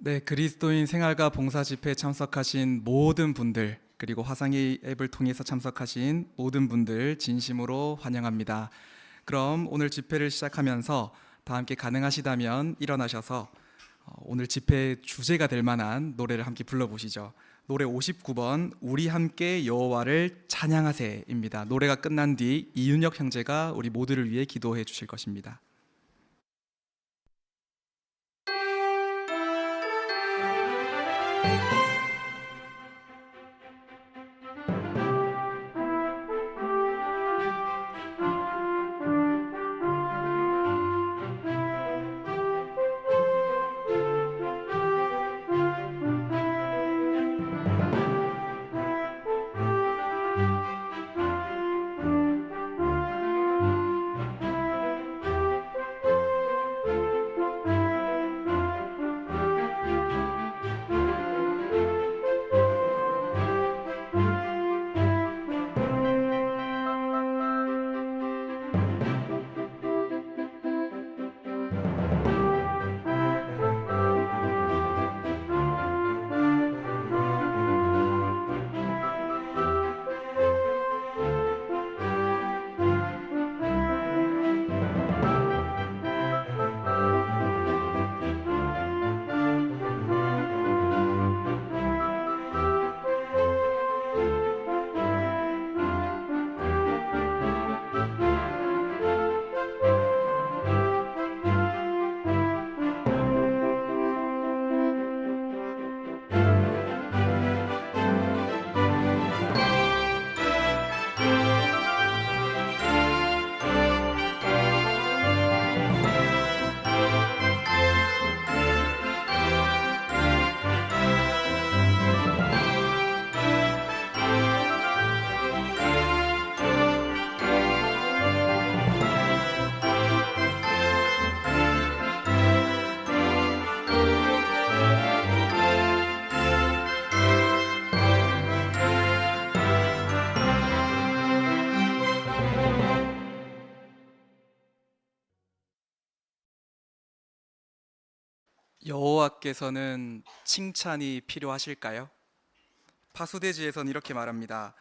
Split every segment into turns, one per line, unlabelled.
네, 그리스도인 생활과 봉사 집회에 참석하신 모든 분들, 그리고 화상의 앱을 통해서 참석하신 모든 분들 진심으로 환영합니다. 그럼 오늘 집회를 시작하면서 다 함께 가능하시다면 일어나셔서 오늘 집회 주제가 될 만한 노래를 함께 불러보시죠. 노래 59번 우리 함께 여호와를 찬양하세입니다. 노래가 끝난 뒤 이윤혁 형제가 우리 모두를 위해 기도해 주실 것입니다. 여호와께서는 칭찬이 필요하실까요? 파수대지에서는 이렇게 말합니다.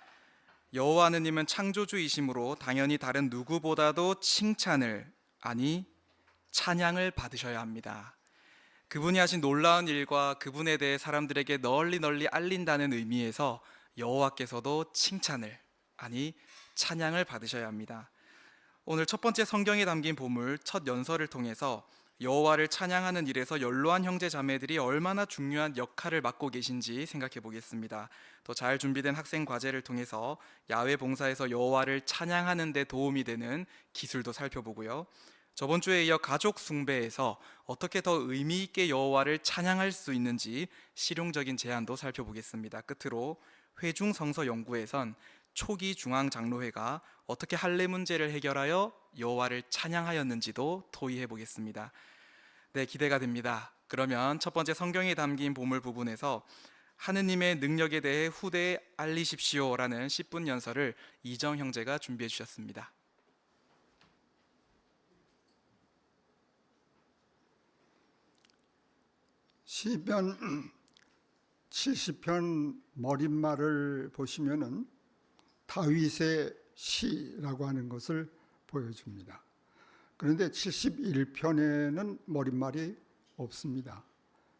여호와 하느님은 창조주이심으로 당연히 다른 누구보다도 칭찬을, 아니 찬양을 받으셔야 합니다. 그분이 하신 놀라운 일과 그분에 대해 사람들에게 널리 널리 알린다는 의미에서 여호와께서도 칭찬을, 아니 찬양을 받으셔야 합니다. 오늘 첫 번째 성경에 담긴 보물 첫 연설을 통해서 여호와를 찬양하는 일에서 연로한 형제 자매들이 얼마나 중요한 역할을 맡고 계신지 생각해 보겠습니다. 또 잘 준비된 학생 과제를 통해서 야외 봉사에서 여호와를 찬양하는 데 도움이 되는 기술도 살펴보고요. 저번 주에 이어 가족 숭배에서 어떻게 더 의미 있게 여호와를 찬양할 수 있는지 실용적인 제안도 살펴보겠습니다. 끝으로 회중 성서 연구에선 초기 중앙 장로회가 어떻게 할례 문제를 해결하여 여호와를 찬양하였는지도 토의해 보겠습니다. 네, 기대가 됩니다. 그러면 첫 번째 성경에 담긴 보물 부분에서 하느님의 능력에 대해 후대에 알리십시오라는 10분 연설을 이정 형제가 준비해 주셨습니다.
시편 70편 머릿말을 보시면은 다윗의 시라고 하는 것을 보여줍니다. 그런데 71편에는 머릿말이 없습니다.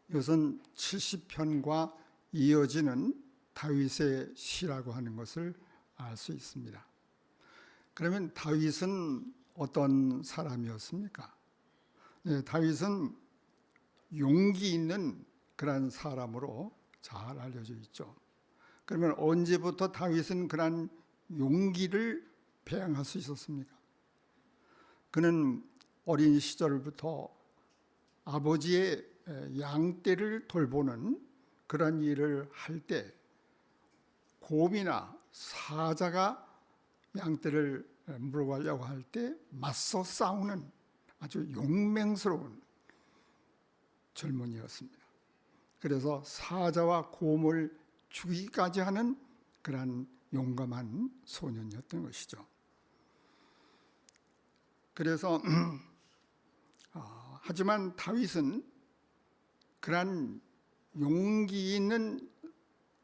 이것은 70편과 이어지는 다윗의 시라고 하는 것을 알 수 있습니다. 그러면 다윗은 어떤 사람이었습니까? 네, 다윗은 용기 있는 그런 사람으로 잘 알려져 있죠. 그러면 언제부터 다윗은 그런 용기를 배양할 수 있었습니까? 그는 어린 시절부터 아버지의 양떼를 돌보는 그런 일을 할 때 곰이나 사자가 양떼를 물어가려고 할 때 맞서 싸우는 아주 용맹스러운 젊은이였습니다. 그래서 사자와 곰을 죽이기까지 하는 그런 용감한 소년이었던 것이죠. 그래서 하지만 다윗은 그런 용기 있는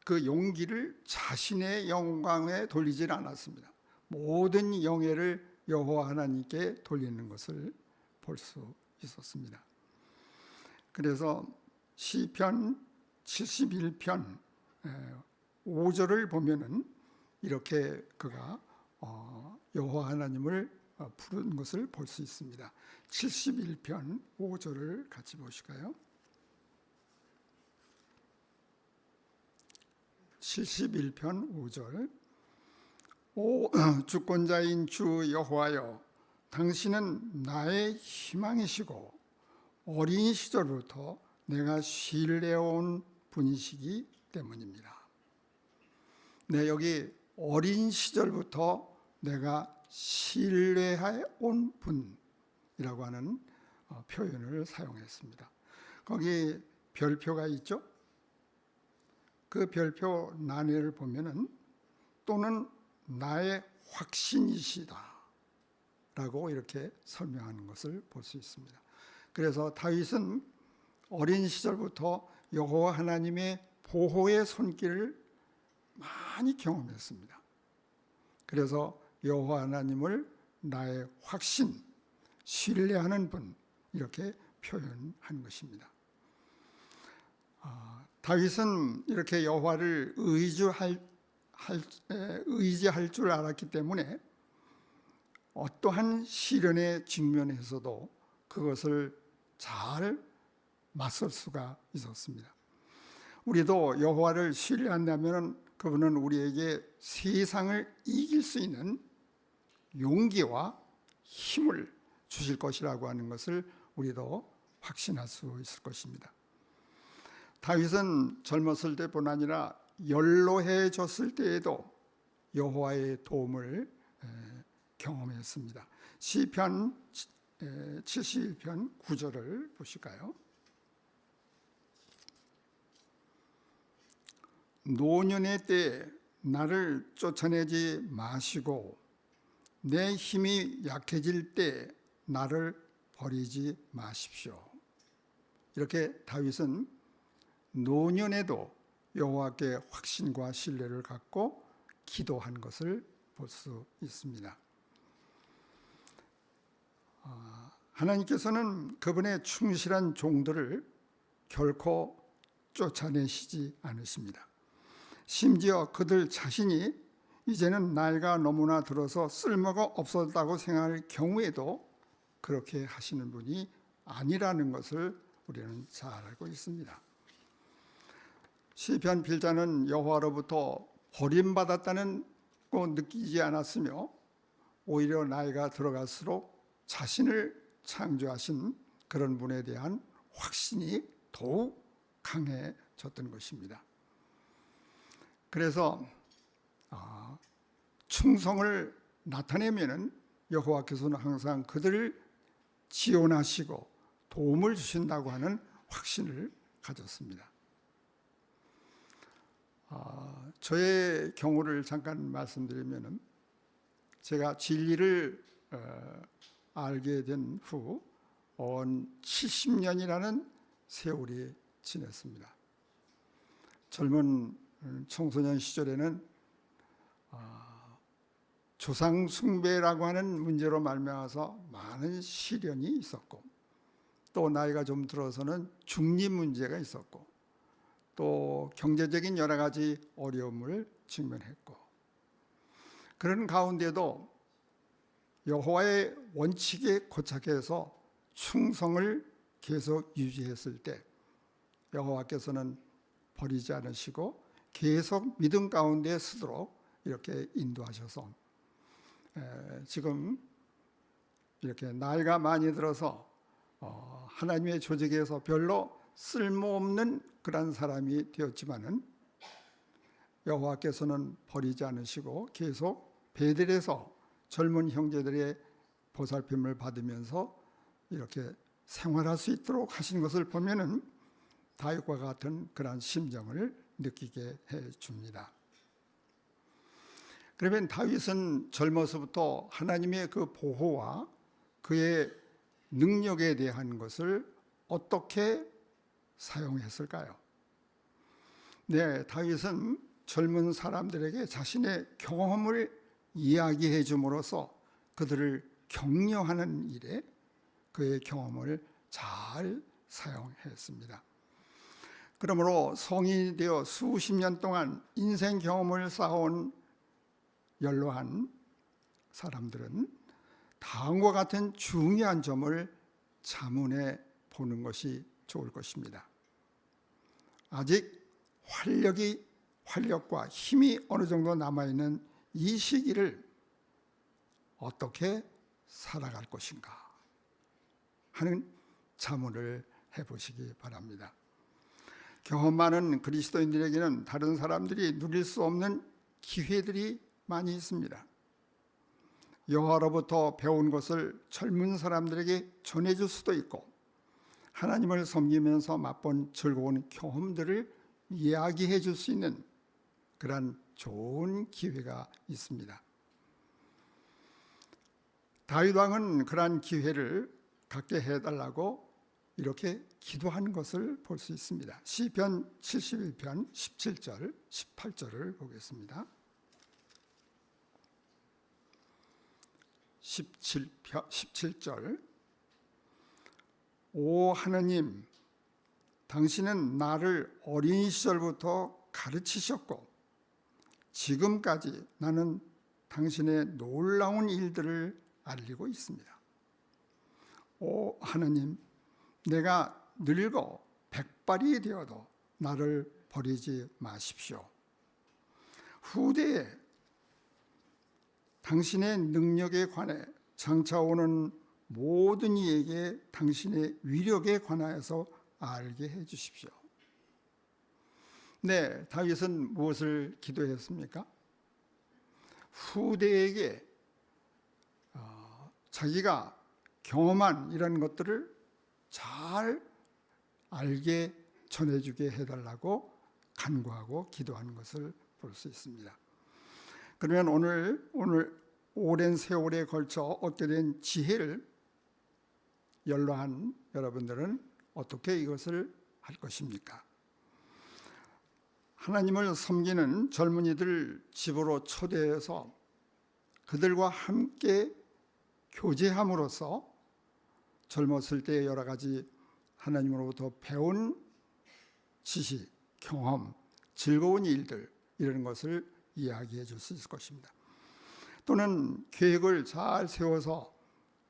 그 용기를 자신의 영광에 돌리질 않았습니다. 모든 영예를 여호와 하나님께 돌리는 것을 볼 수 있었습니다. 그래서 시편 71편 5절을 보면은 이렇게 그가 여호와 하나님을 부른 것을 볼 수 있습니다. 71편 5절을 같이 보실까요? 71편 5절. 오 주권자인 주 여호와여, 당신은 나의 희망이시고 어린 시절부터 내가 신뢰해온 분이시기 때문입니다. 네, 여기 어린 시절부터 내가 신뢰해온 분이라고 하는 표현을 사용했습니다. 거기 별표가 있죠? 그 별표 난이를 보면은 또는 나의 확신이시다 라고 이렇게 설명하는 것을 볼 수 있습니다. 그래서 다윗은 어린 시절부터 여호와 하나님의 보호의 손길을 많이 경험했습니다. 그래서 여호와 하나님을 나의 확신, 신뢰하는 분 이렇게 표현한 것입니다. 다윗은 이렇게 여호와를 의지할 줄 알았기 때문에 어떠한 시련에 직면해서도 그것을 잘 맞설 수가 있었습니다. 우리도 여호와를 신뢰한다면 그분은 우리에게 세상을 이길 수 있는 용기와 힘을 주실 것이라고 하는 것을 우리도 확신할 수 있을 것입니다. 다윗은 젊었을 때뿐 아니라 연로해졌을 때에도 여호와의 도움을 경험했습니다. 시편 71편 9절을 보실까요? 노년의 때에 나를 쫓아내지 마시고 내 힘이 약해질 때 나를 버리지 마십시오. 이렇게 다윗은 노년에도 여호와께 확신과 신뢰를 갖고 기도한 것을 볼 수 있습니다. 하나님께서는 그분의 충실한 종들을 결코 쫓아내시지 않으십니다. 심지어 그들 자신이 이제는 나이가 너무나 들어서 쓸모가 없었다고 생각할 경우에도 그렇게 하시는 분이 아니라는 것을 우리는 잘 알고 있습니다. 시편 필자는 여호와로부터 버림받았다는 거 느끼지 않았으며 오히려 나이가 들어갈수록 자신을 창조하신 그런 분에 대한 확신이 더욱 강해졌던 것입니다. 그래서 충성을 나타내면은 여호와께서는 항상 그들을 지원하시고 도움을 주신다고 하는 확신을 가졌습니다. 저의 경우를 잠깐 말씀드리면은 제가 진리를 알게 된 후 70년이라는 세월이 지났습니다. 젊은 청소년 시절에는 조상 숭배라고 하는 문제로 말미암아서 많은 시련이 있었고, 또 나이가 좀 들어서는 중립 문제가 있었고, 또 경제적인 여러 가지 어려움을 직면했고, 그런 가운데도 여호와의 원칙에 고착해서 충성을 계속 유지했을 때 여호와께서는 버리지 않으시고 계속 믿음 가운데 서도록 이렇게 인도하셔서 지금 이렇게 나이가 많이 들어서 하나님의 조직에서 별로 쓸모없는 그런 사람이 되었지만은 여호와께서는 버리지 않으시고 계속 베들에서 젊은 형제들의 보살핌을 받으면서 이렇게 생활할 수 있도록 하신 것을 보면은 다윗과 같은 그런 심정을 느끼게 해 줍니다. 그러면 다윗은 젊어서부터 하나님의 그 보호와 그의 능력에 대한 것을 어떻게 사용했을까요? 네, 다윗은 젊은 사람들에게 자신의 경험을 이야기해 줌으로써 그들을 격려하는 일에 그의 경험을 잘 사용했습니다. 그러므로 성인이 되어 수십 년 동안 인생 경험을 쌓아온 연로한 사람들은 다음과 같은 중요한 점을 자문해 보는 것이 좋을 것입니다. 아직 활력과 힘이 어느 정도 남아있는 이 시기를 어떻게 살아갈 것인가 하는 자문을 해보시기 바랍니다. 경험 많은 그리스도인들에게는 다른 사람들이 누릴 수 없는 기회들이 많이 있습니다. 여호와로부터 배운 것을 젊은 사람들에게 전해줄 수도 있고, 하나님을 섬기면서 맛본 즐거운 경험들을 이야기해 줄 수 있는 그런 좋은 기회가 있습니다. 다윗 왕은 그러한 기회를 갖게 해달라고 이렇게 기도한 것을 볼 수 있습니다. 시편 71편 17절, 18절을 보겠습니다. 17절. 오 하느님, 당신은 나를 어린 시절부터 가르치셨고 지금까지 나는 당신의 놀라운 일들을 알리고 있습니다. 오 하느님, 내가 늙어 백발이 되어도 나를 버리지 마십시오. 후대에 당신의 능력에 관해 장차 오는 모든 이에게 당신의 위력에 관하여서 알게 해 주십시오. 네, 다윗은 무엇을 기도했습니까? 후대에게 자기가 경험한 이런 것들을 잘 알게 전해주게 해달라고 간구하고 기도하는 것을 볼 수 있습니다. 그러면 오늘 오랜 세월에 걸쳐 얻게 된 지혜를 연로한 여러분들은 어떻게 이것을 할 것입니까? 하나님을 섬기는 젊은이들 집으로 초대해서 그들과 함께 교제함으로써 젊었을 때 여러 가지 하나님으로부터 배운 지식, 경험, 즐거운 일들 이런 것을 이야기해 줄 수 있을 것입니다. 또는 계획을 잘 세워서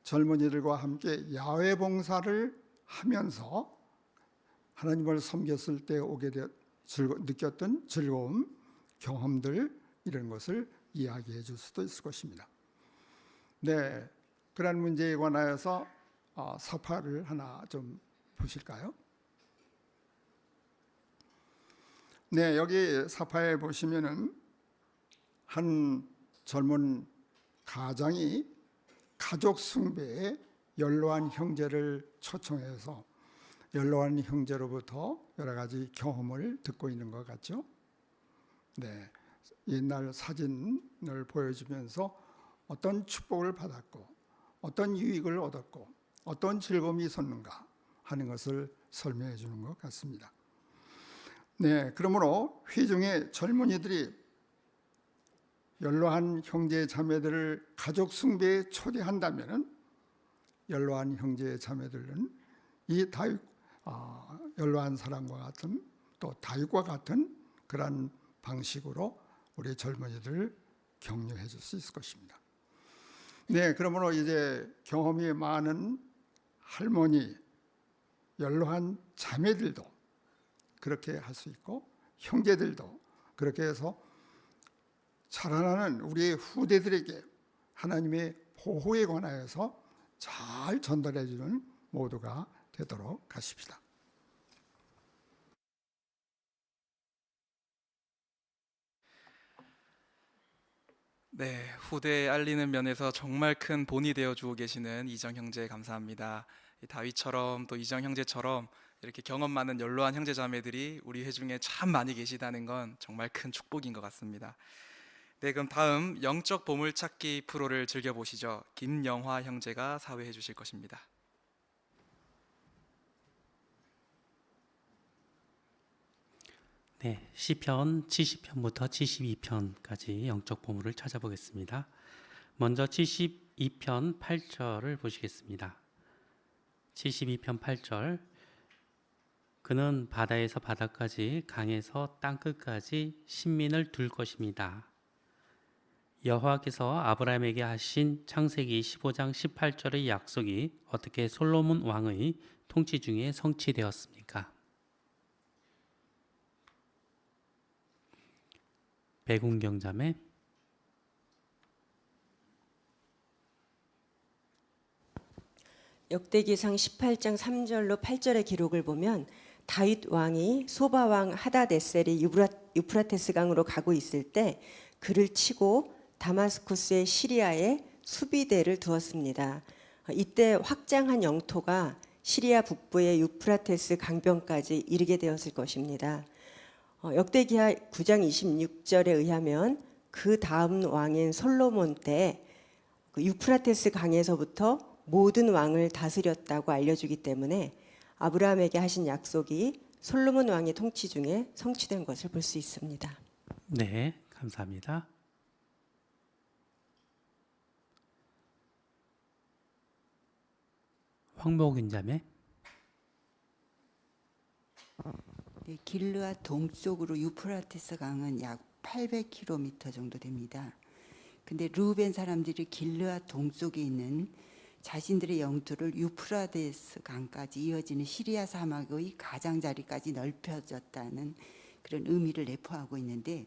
젊은이들과 함께 야외 봉사를 하면서 하나님을 섬겼을 때 느꼈던 즐거움, 경험들 이런 것을 이야기해 줄 수도 있을 것입니다. 네, 그런 문제에 관하여서 사파를 하나 좀 보실까요? 네, 여기 사파에 보시면은 한 젊은 가장이 가족 숭배에 연로한 형제를 초청해서 연로한 형제로부터 여러 가지 경험을 듣고 있는 것 같죠? 네, 옛날 사진을 보여주면서 어떤 축복을 받았고 어떤 유익을 얻었고 어떤 즐거움이 있었는가 하는 것을 설명해 주는 것 같습니다. 네, 그러므로 회중의 젊은이들이 연로한 형제 자매들을 가족 숭배에 초대한다면 연로한 형제 자매들은 이 다윗 연로한 사람과 같은 또 다윗과 같은 그런 방식으로 우리 젊은이들을 격려해 줄 수 있을 것입니다. 네, 그러므로 이제 경험이 많은 할머니, 연로한 자매들도 그렇게 할 수 있고 형제들도 그렇게 해서 자라나는 우리의 후대들에게 하나님의 보호에 관하여서 잘 전달해 주는 모두가 되도록 하십시다.
네, 후대에 알리는 면에서 정말 큰 본이 되어 주고 계시는 이정 형제 감사합니다. 다윗처럼 또 이정 형제처럼 이렇게 경험 많은 연로한 형제 자매들이 우리 회중에 참 많이 계시다는 건 정말 큰 축복인 것 같습니다. 네, 그럼 다음 영적 보물찾기 프로를 즐겨보시죠. 김영화 형제가 사회해 주실 것입니다.
네, 시편 70편부터 72편까지 영적 보물을 찾아보겠습니다. 먼저 72편 8절을 보시겠습니다. 72편 8절. 그는 바다에서 바다까지 강에서 땅끝까지 신민을 둘 것입니다. 여호와께서 아브라함에게 하신 창세기 15장 18절의 약속이 어떻게 솔로몬 왕의 통치 중에 성취되었습니까? 백운경자매.
역대기상 18장 3절로 8절의 기록을 보면 다윗 왕이 소바 왕 하다데셀이 유프라테스 강으로 가고 있을 때 그를 치고 다마스쿠스의 시리아에 수비대를 두었습니다. 이때 확장한 영토가 시리아 북부의 유프라테스 강변까지 이르게 되었을 것입니다. 역대기하 9장 26절에 의하면 그 다음 왕인 솔로몬 때 유프라테스 강에서부터 모든 왕을 다스렸다고 알려주기 때문에 아브라함에게 하신 약속이 솔로몬 왕의 통치 중에 성취된 것을 볼 수 있습니다.
네, 감사합니다. 황보균자매.
네, 길르앗 동쪽으로 유프라테스 강은 약 800km 정도 됩니다. 근데 루벤 사람들이 길르앗 동쪽에 있는 자신들의 영토를 유프라테스 강까지 이어지는 시리아 사막의 가장자리까지 넓혀졌다는 그런 의미를 내포하고 있는데,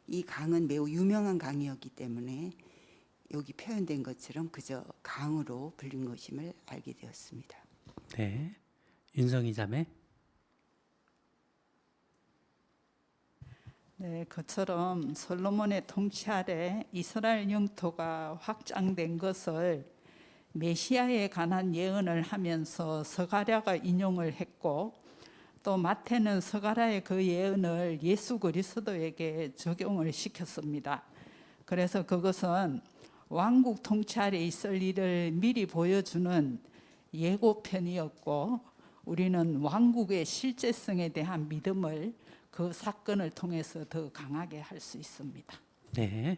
이 강은 매우 유명한 강이었기 때문에 여기 표현된 것처럼 그저 강으로 불린 것임을 알게 되었습니다.
네, 윤성희 자매.
네, 그처럼 솔로몬의 통치 아래 이스라엘 영토가 확장된 것을 메시아에 관한 예언을 하면서 스가랴가 인용을 했고, 또 마태는 스가랴의 그 예언을 예수 그리스도에게 적용을 시켰습니다. 그래서 그것은 왕국 통치 아래 있을 일을 미리 보여주는 예고편이었고, 우리는 왕국의 실제성에 대한 믿음을 그 사건을 통해서 더 강하게 할 수 있습니다.
네.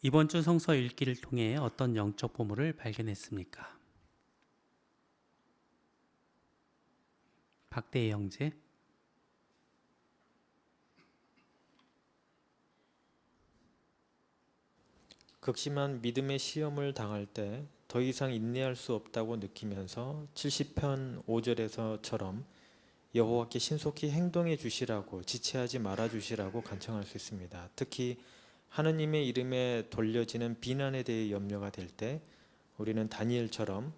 이번 주 성서 읽기를 통해 어떤 영적 보물을 발견했습니까? 박대희 형제.
극심한 믿음의 시험을 당할 때 더 이상 인내할 수 없다고 느끼면서 70편 5절에서처럼 여호와께 신속히 행동해 주시라고, 지체하지 말아 주시라고 간청할 수 있습니다. 특히 하느님의 이름에 돌려지는 비난에 대해 염려가 될 때 우리는 다니엘처럼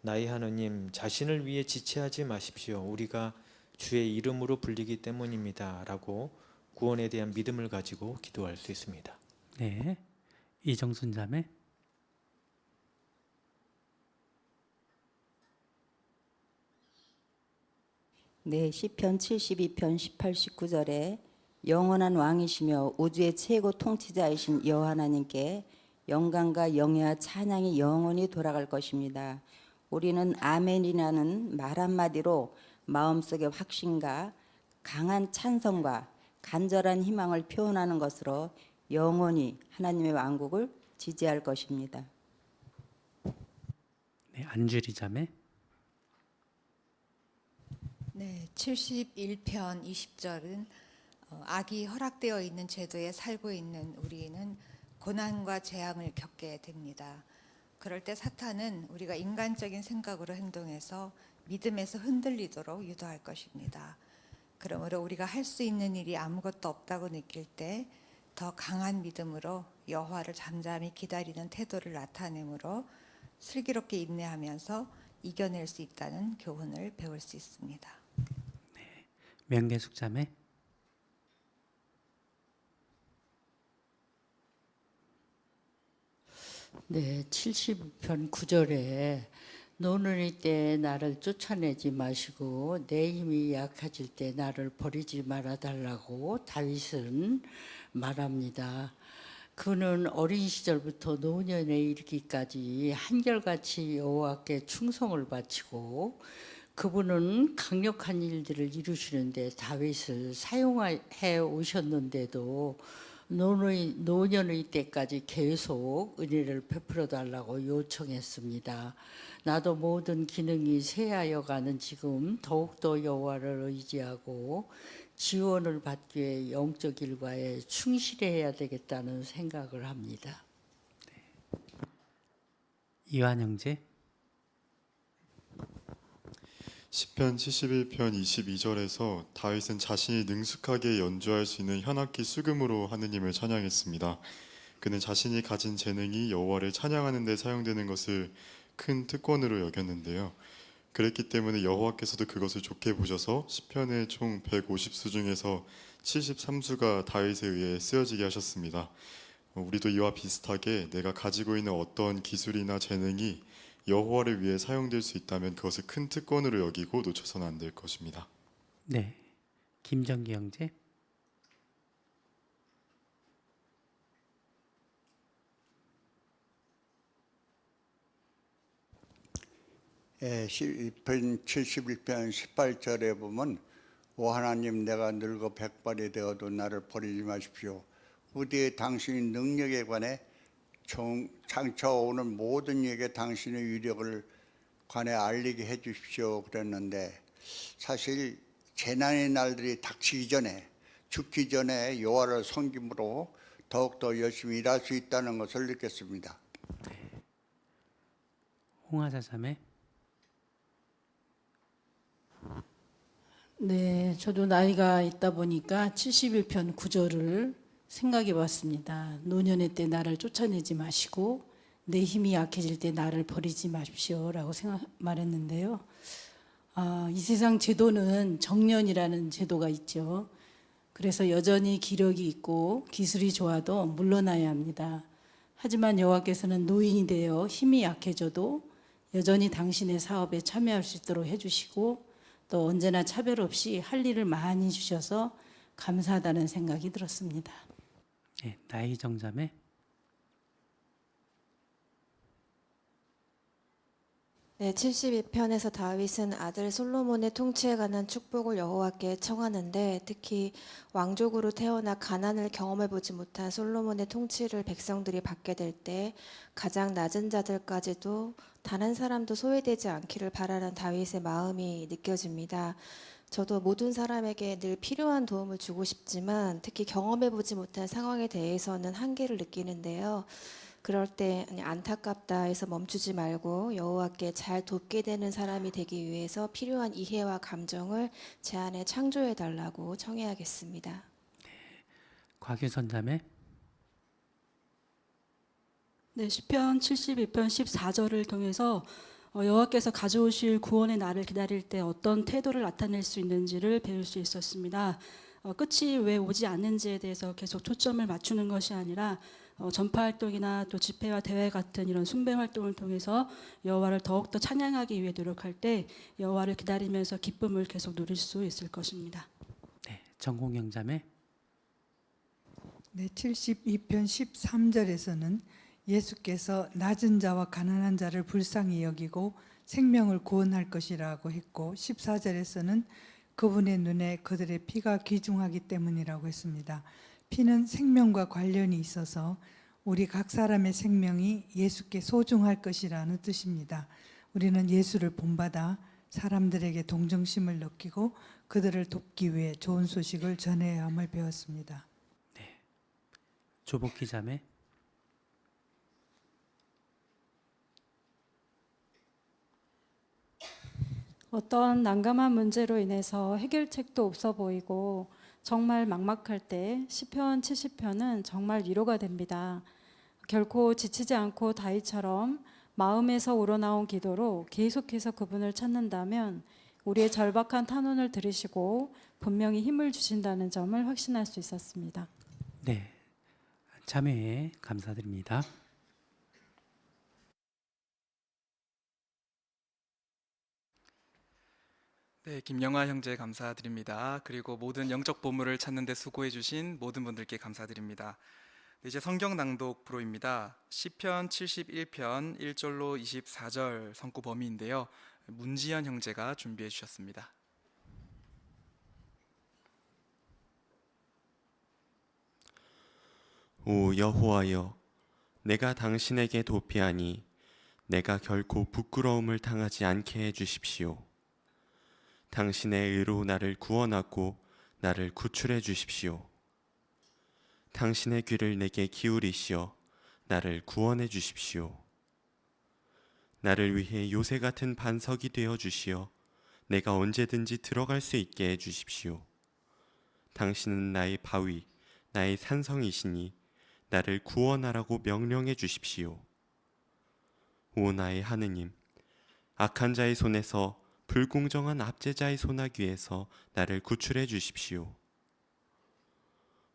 나의 하느님, 자신을 위해 지체하지 마십시오. 우리가 주의 이름으로 불리기 때문입니다. 라고 구원에 대한 믿음을 가지고 기도할 수 있습니다.
네. 이정순 자매.
네, 시편 72편 18, 19절에 영원한 왕이시며 우주의 최고 통치자이신 여호와 하나님께 영광과 영예와 찬양이 영원히 돌아갈 것입니다. 우리는 아멘이라는 말 한마디로 마음속의 확신과 강한 찬성과 간절한 희망을 표현하는 것으로 영원히 하나님의 왕국을 지지할 것입니다.
네, 안주리 자매.
네, 71편 20절은 악이 허락되어 있는 제도에 살고 있는 우리는 고난과 재앙을 겪게 됩니다. 그럴 때 사탄은 우리가 인간적인 생각으로 행동해서 믿음에서 흔들리도록 유도할 것입니다. 그러므로 우리가 할 수 있는 일이 아무것도 없다고 느낄 때 더 강한 믿음으로 여호와를 잠잠히 기다리는 태도를 나타내므로 슬기롭게 인내하면서 이겨낼 수 있다는 교훈을 배울 수 있습니다.
명계숙 자매.
네, 70편 9절에 노는 이때 나를 쫓아내지 마시고 내 힘이 약해질 때 나를 버리지 말아 달라고 다윗은 말합니다. 그는 어린 시절부터 노년에 이르기까지 한결같이 여호와께 충성을 바치고 그분은 강력한 일들을 이루시는데 다윗을 사용해 오셨는데도 노년의 때까지 계속 은혜를 베풀어 달라고 요청했습니다. 나도 모든 기능이 쇠하여 가는 지금 더욱더 여호와를 의지하고 지원을 받기 위해 영적 일과에 충실해야 되겠다는 생각을 합니다.
이완 형제.
시편 71편 22절에서 다윗은 자신이 능숙하게 연주할 수 있는 현악기 수금으로 하느님을 찬양했습니다. 그는 자신이 가진 재능이 여호와를 찬양하는 데 사용되는 것을 큰 특권으로 여겼는데요. 그랬기 때문에 여호와께서도 그것을 좋게 보셔서 시편의 총 150수 중에서 73수가 다윗에 의해 쓰여지게 하셨습니다. 우리도 이와 비슷하게 내가 가지고 있는 어떤 기술이나 재능이 여호와를 위해 사용될 수 있다면 그것을 큰 특권으로 여기고 놓쳐서는 안 될 것입니다.
네. 김정기 형제.
시편 71편 18절에 보면 오 하나님 내가 늙어 백발이 되어도 나를 버리지 마십시오. 후대에 당신의 능력에 관해 장차오는 모든 이에게 당신의 위력을 관해 알리게 해 주십시오 그랬는데 사실 재난의 날들이 닥치기 전에 죽기 전에 여호와를 섬김으로 더욱더 열심히 일할 수 있다는 것을 느꼈습니다.
홍하자 자매.
네, 저도 나이가 있다 보니까 71편 9절을 생각해 봤습니다. 노년의 때 나를 쫓아내지 마시고 내 힘이 약해질 때 나를 버리지 마십시오라고 말했는데요. 이 세상 제도는 정년이라는 제도가 있죠. 그래서 여전히 기력이 있고 기술이 좋아도 물러나야 합니다. 하지만 여호와께서는 노인이 되어 힘이 약해져도 여전히 당신의 사업에 참여할 수 있도록 해주시고 또 언제나 차별 없이 할 일을 많이 주셔서 감사하다는 생각이 들었습니다.
네, 나희정 자매.
네, 72편에서 다윗은 아들 솔로몬의 통치에 관한 축복을 여호와께 청하는데 특히 왕족으로 태어나 가난을 경험해 보지 못한 솔로몬의 통치를 백성들이 받게 될 때 가장 낮은 자들까지도 단 한 사람도 소외되지 않기를 바라는 다윗의 마음이 느껴집니다. 저도 모든 사람에게 늘 필요한 도움을 주고 싶지만 특히 경험해 보지 못한 상황에 대해서는 한계를 느끼는데요. 그럴 때 안타깝다 해서 멈추지 말고 여호와께 잘 돕게 되는 사람이 되기 위해서 필요한 이해와 감정을 제 안에 창조해 달라고 청해야겠습니다.
곽유선 자매.
네, 시편 72편 14절을 통해서 여호와께서 가져오실 구원의 날을 기다릴 때 어떤 태도를 나타낼 수 있는지를 배울 수 있었습니다. 끝이 왜 오지 않는지에 대해서 계속 초점을 맞추는 것이 아니라 전파 활동이나 또 집회와 대회 같은 이런 숭배 활동을 통해서 여호와를 더욱더 찬양하기 위해 노력할 때 여호와를 기다리면서 기쁨을 계속 누릴 수 있을 것입니다.
네, 정공영 자매.
네, 72편 13절에서는 예수께서 낮은 자와 가난한 자를 불쌍히 여기고 생명을 구원할 것이라고 했고 14절에서는 그분의 눈에 그들의 피가 귀중하기 때문이라고 했습니다. 피는 생명과 관련이 있어서 우리 각 사람의 생명이 예수께 소중할 것이라는 뜻입니다. 우리는 예수를 본받아 사람들에게 동정심을 느끼고 그들을 돕기 위해 좋은 소식을 전해야 함을 배웠습니다.
네, 조복희 자매.
어떤 난감한 문제로 인해서 해결책도 없어 보이고 정말 막막할 때 시편 70편은 정말 위로가 됩니다. 결코 지치지 않고 다윗처럼 마음에서 우러나온 기도로 계속해서 그분을 찾는다면 우리의 절박한 탄원을 들으시고 분명히 힘을 주신다는 점을 확신할 수 있었습니다.
네, 참여에 감사드립니다.
네, 김영하 형제 감사드립니다. 그리고 모든 영적 보물을 찾는 데 수고해 주신 모든 분들께 감사드립니다. 네, 이제 성경 낭독 프로입니다. 시편 71편 1절로 24절 성구 범위인데요. 문지연 형제가 준비해 주셨습니다.
오 여호와여, 내가 당신에게 도피하니 내가 결코 부끄러움을 당하지 않게 해주십시오. 당신의 의로 나를 구원하고 나를 구출해 주십시오. 당신의 귀를 내게 기울이시어 나를 구원해 주십시오. 나를 위해 요새 같은 반석이 되어 주시어 내가 언제든지 들어갈 수 있게 해 주십시오. 당신은 나의 바위, 나의 산성이시니 나를 구원하라고 명령해 주십시오. 오 나의 하느님, 악한 자의 손에서, 불공정한 압제자의 소나귀에서 나를 구출해 주십시오.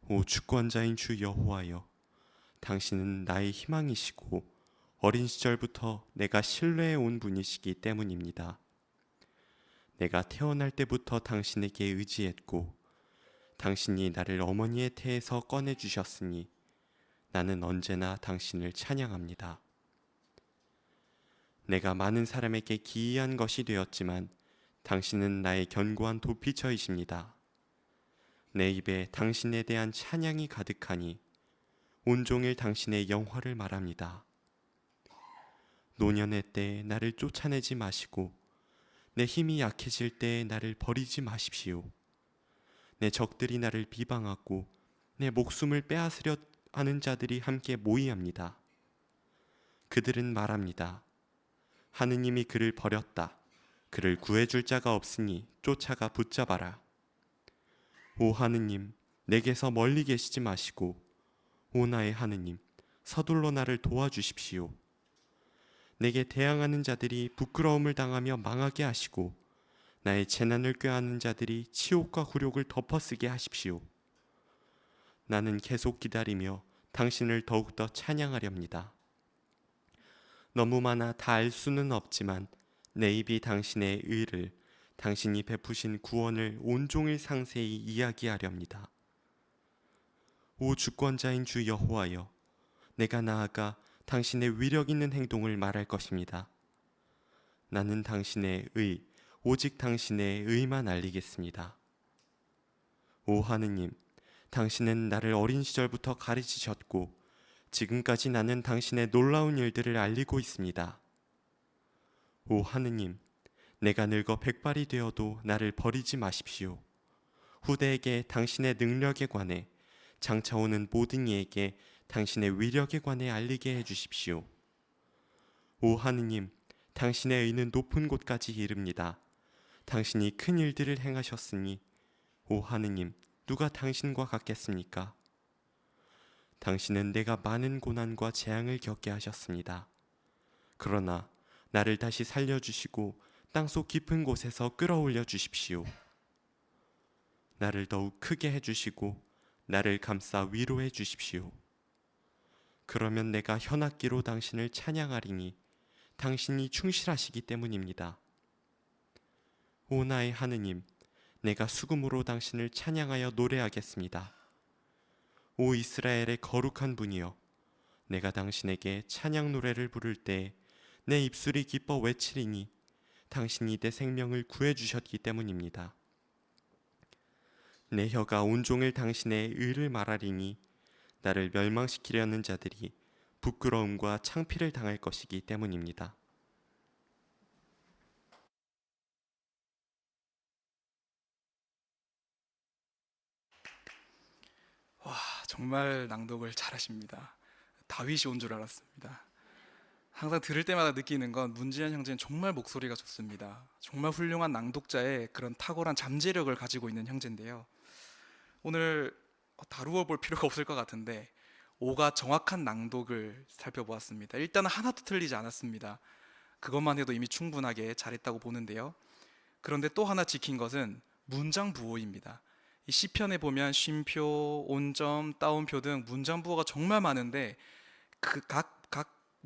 오 주권자인 주 여호와여, 당신은 나의 희망이시고 어린 시절부터 내가 신뢰해 온 분이시기 때문입니다. 내가 태어날 때부터 당신에게 의지했고 당신이 나를 어머니의 태에서 꺼내주셨으니 나는 언제나 당신을 찬양합니다. 내가 많은 사람에게 기이한 것이 되었지만 당신은 나의 견고한 도피처이십니다. 내 입에 당신에 대한 찬양이 가득하니 온종일 당신의 영화를 말합니다. 노년의 때에 나를 쫓아내지 마시고 내 힘이 약해질 때에 나를 버리지 마십시오. 내 적들이 나를 비방하고 내 목숨을 빼앗으려 하는 자들이 함께 모의합니다. 그들은 말합니다. 하느님이 그를 버렸다. 그를 구해줄 자가 없으니 쫓아가 붙잡아라. 오 하느님, 내게서 멀리 계시지 마시고 오 나의 하느님, 서둘러 나를 도와주십시오. 내게 대항하는 자들이 부끄러움을 당하며 망하게 하시고 나의 재난을 꾀하는 자들이 치욕과 굴욕을 덮어쓰게 하십시오. 나는 계속 기다리며 당신을 더욱더 찬양하렵니다. 너무 많아 다 알 수는 없지만 내 입이 당신의 의를, 당신이 베푸신 구원을 온종일 상세히 이야기하렵니다. 오 주권자인 주 여호와여, 내가 나아가 당신의 위력 있는 행동을 말할 것입니다. 나는 당신의 의, 오직 당신의 의만 알리겠습니다. 오 하느님, 당신은 나를 어린 시절부터 가르치셨고 지금까지 나는 당신의 놀라운 일들을 알리고 있습니다. 오 하느님, 내가 늙어 백발이 되어도 나를 버리지 마십시오. 후대에게 당신의 능력에 관해, 장차 오는 모든 이에게 당신의 위력에 관해 알리게 해주십시오. 오 하느님, 당신의 의는 높은 곳까지 이릅니다. 당신이 큰 일들을 행하셨으니 오 하느님, 누가 당신과 같겠습니까? 당신은 내가 많은 고난과 재앙을 겪게 하셨습니다. 그러나 나를 다시 살려주시고 땅속 깊은 곳에서 끌어올려 주십시오. 나를 더욱 크게 해주시고 나를 감싸 위로해 주십시오. 그러면 내가 현악기로 당신을 찬양하리니 당신이 충실하시기 때문입니다. 오 나의 하느님, 내가 수금으로 당신을 찬양하여 노래하겠습니다. 오 이스라엘의 거룩한 분이여, 내가 당신에게 찬양 노래를 부를 때 내 입술이 기뻐 외치리니 당신이 내 생명을 구해주셨기 때문입니다. 내 혀가 온종일 당신의 의를 말하리니 나를 멸망시키려는 자들이 부끄러움과 창피를 당할 것이기 때문입니다.
와, 정말 낭독을 잘하십니다. 다윗이 온 줄 알았습니다. 항상 들을 때마다 느끼는 건 문지연 형제는 정말 목소리가 좋습니다. 정말 훌륭한 낭독자의 그런 탁월한 잠재력을 가지고 있는 형제인데요. 오늘 다루어 볼 필요가 없을 것 같은데 5가 정확한 낭독을 살펴보았습니다. 일단은 하나도 틀리지 않았습니다. 그것만 해도 이미 충분하게 잘했다고 보는데요. 그런데 또 하나 지킨 것은 문장 부호입니다. 이 시편에 보면 쉼표, 온점, 따옴표 등 문장 부호가 정말 많은데 그 각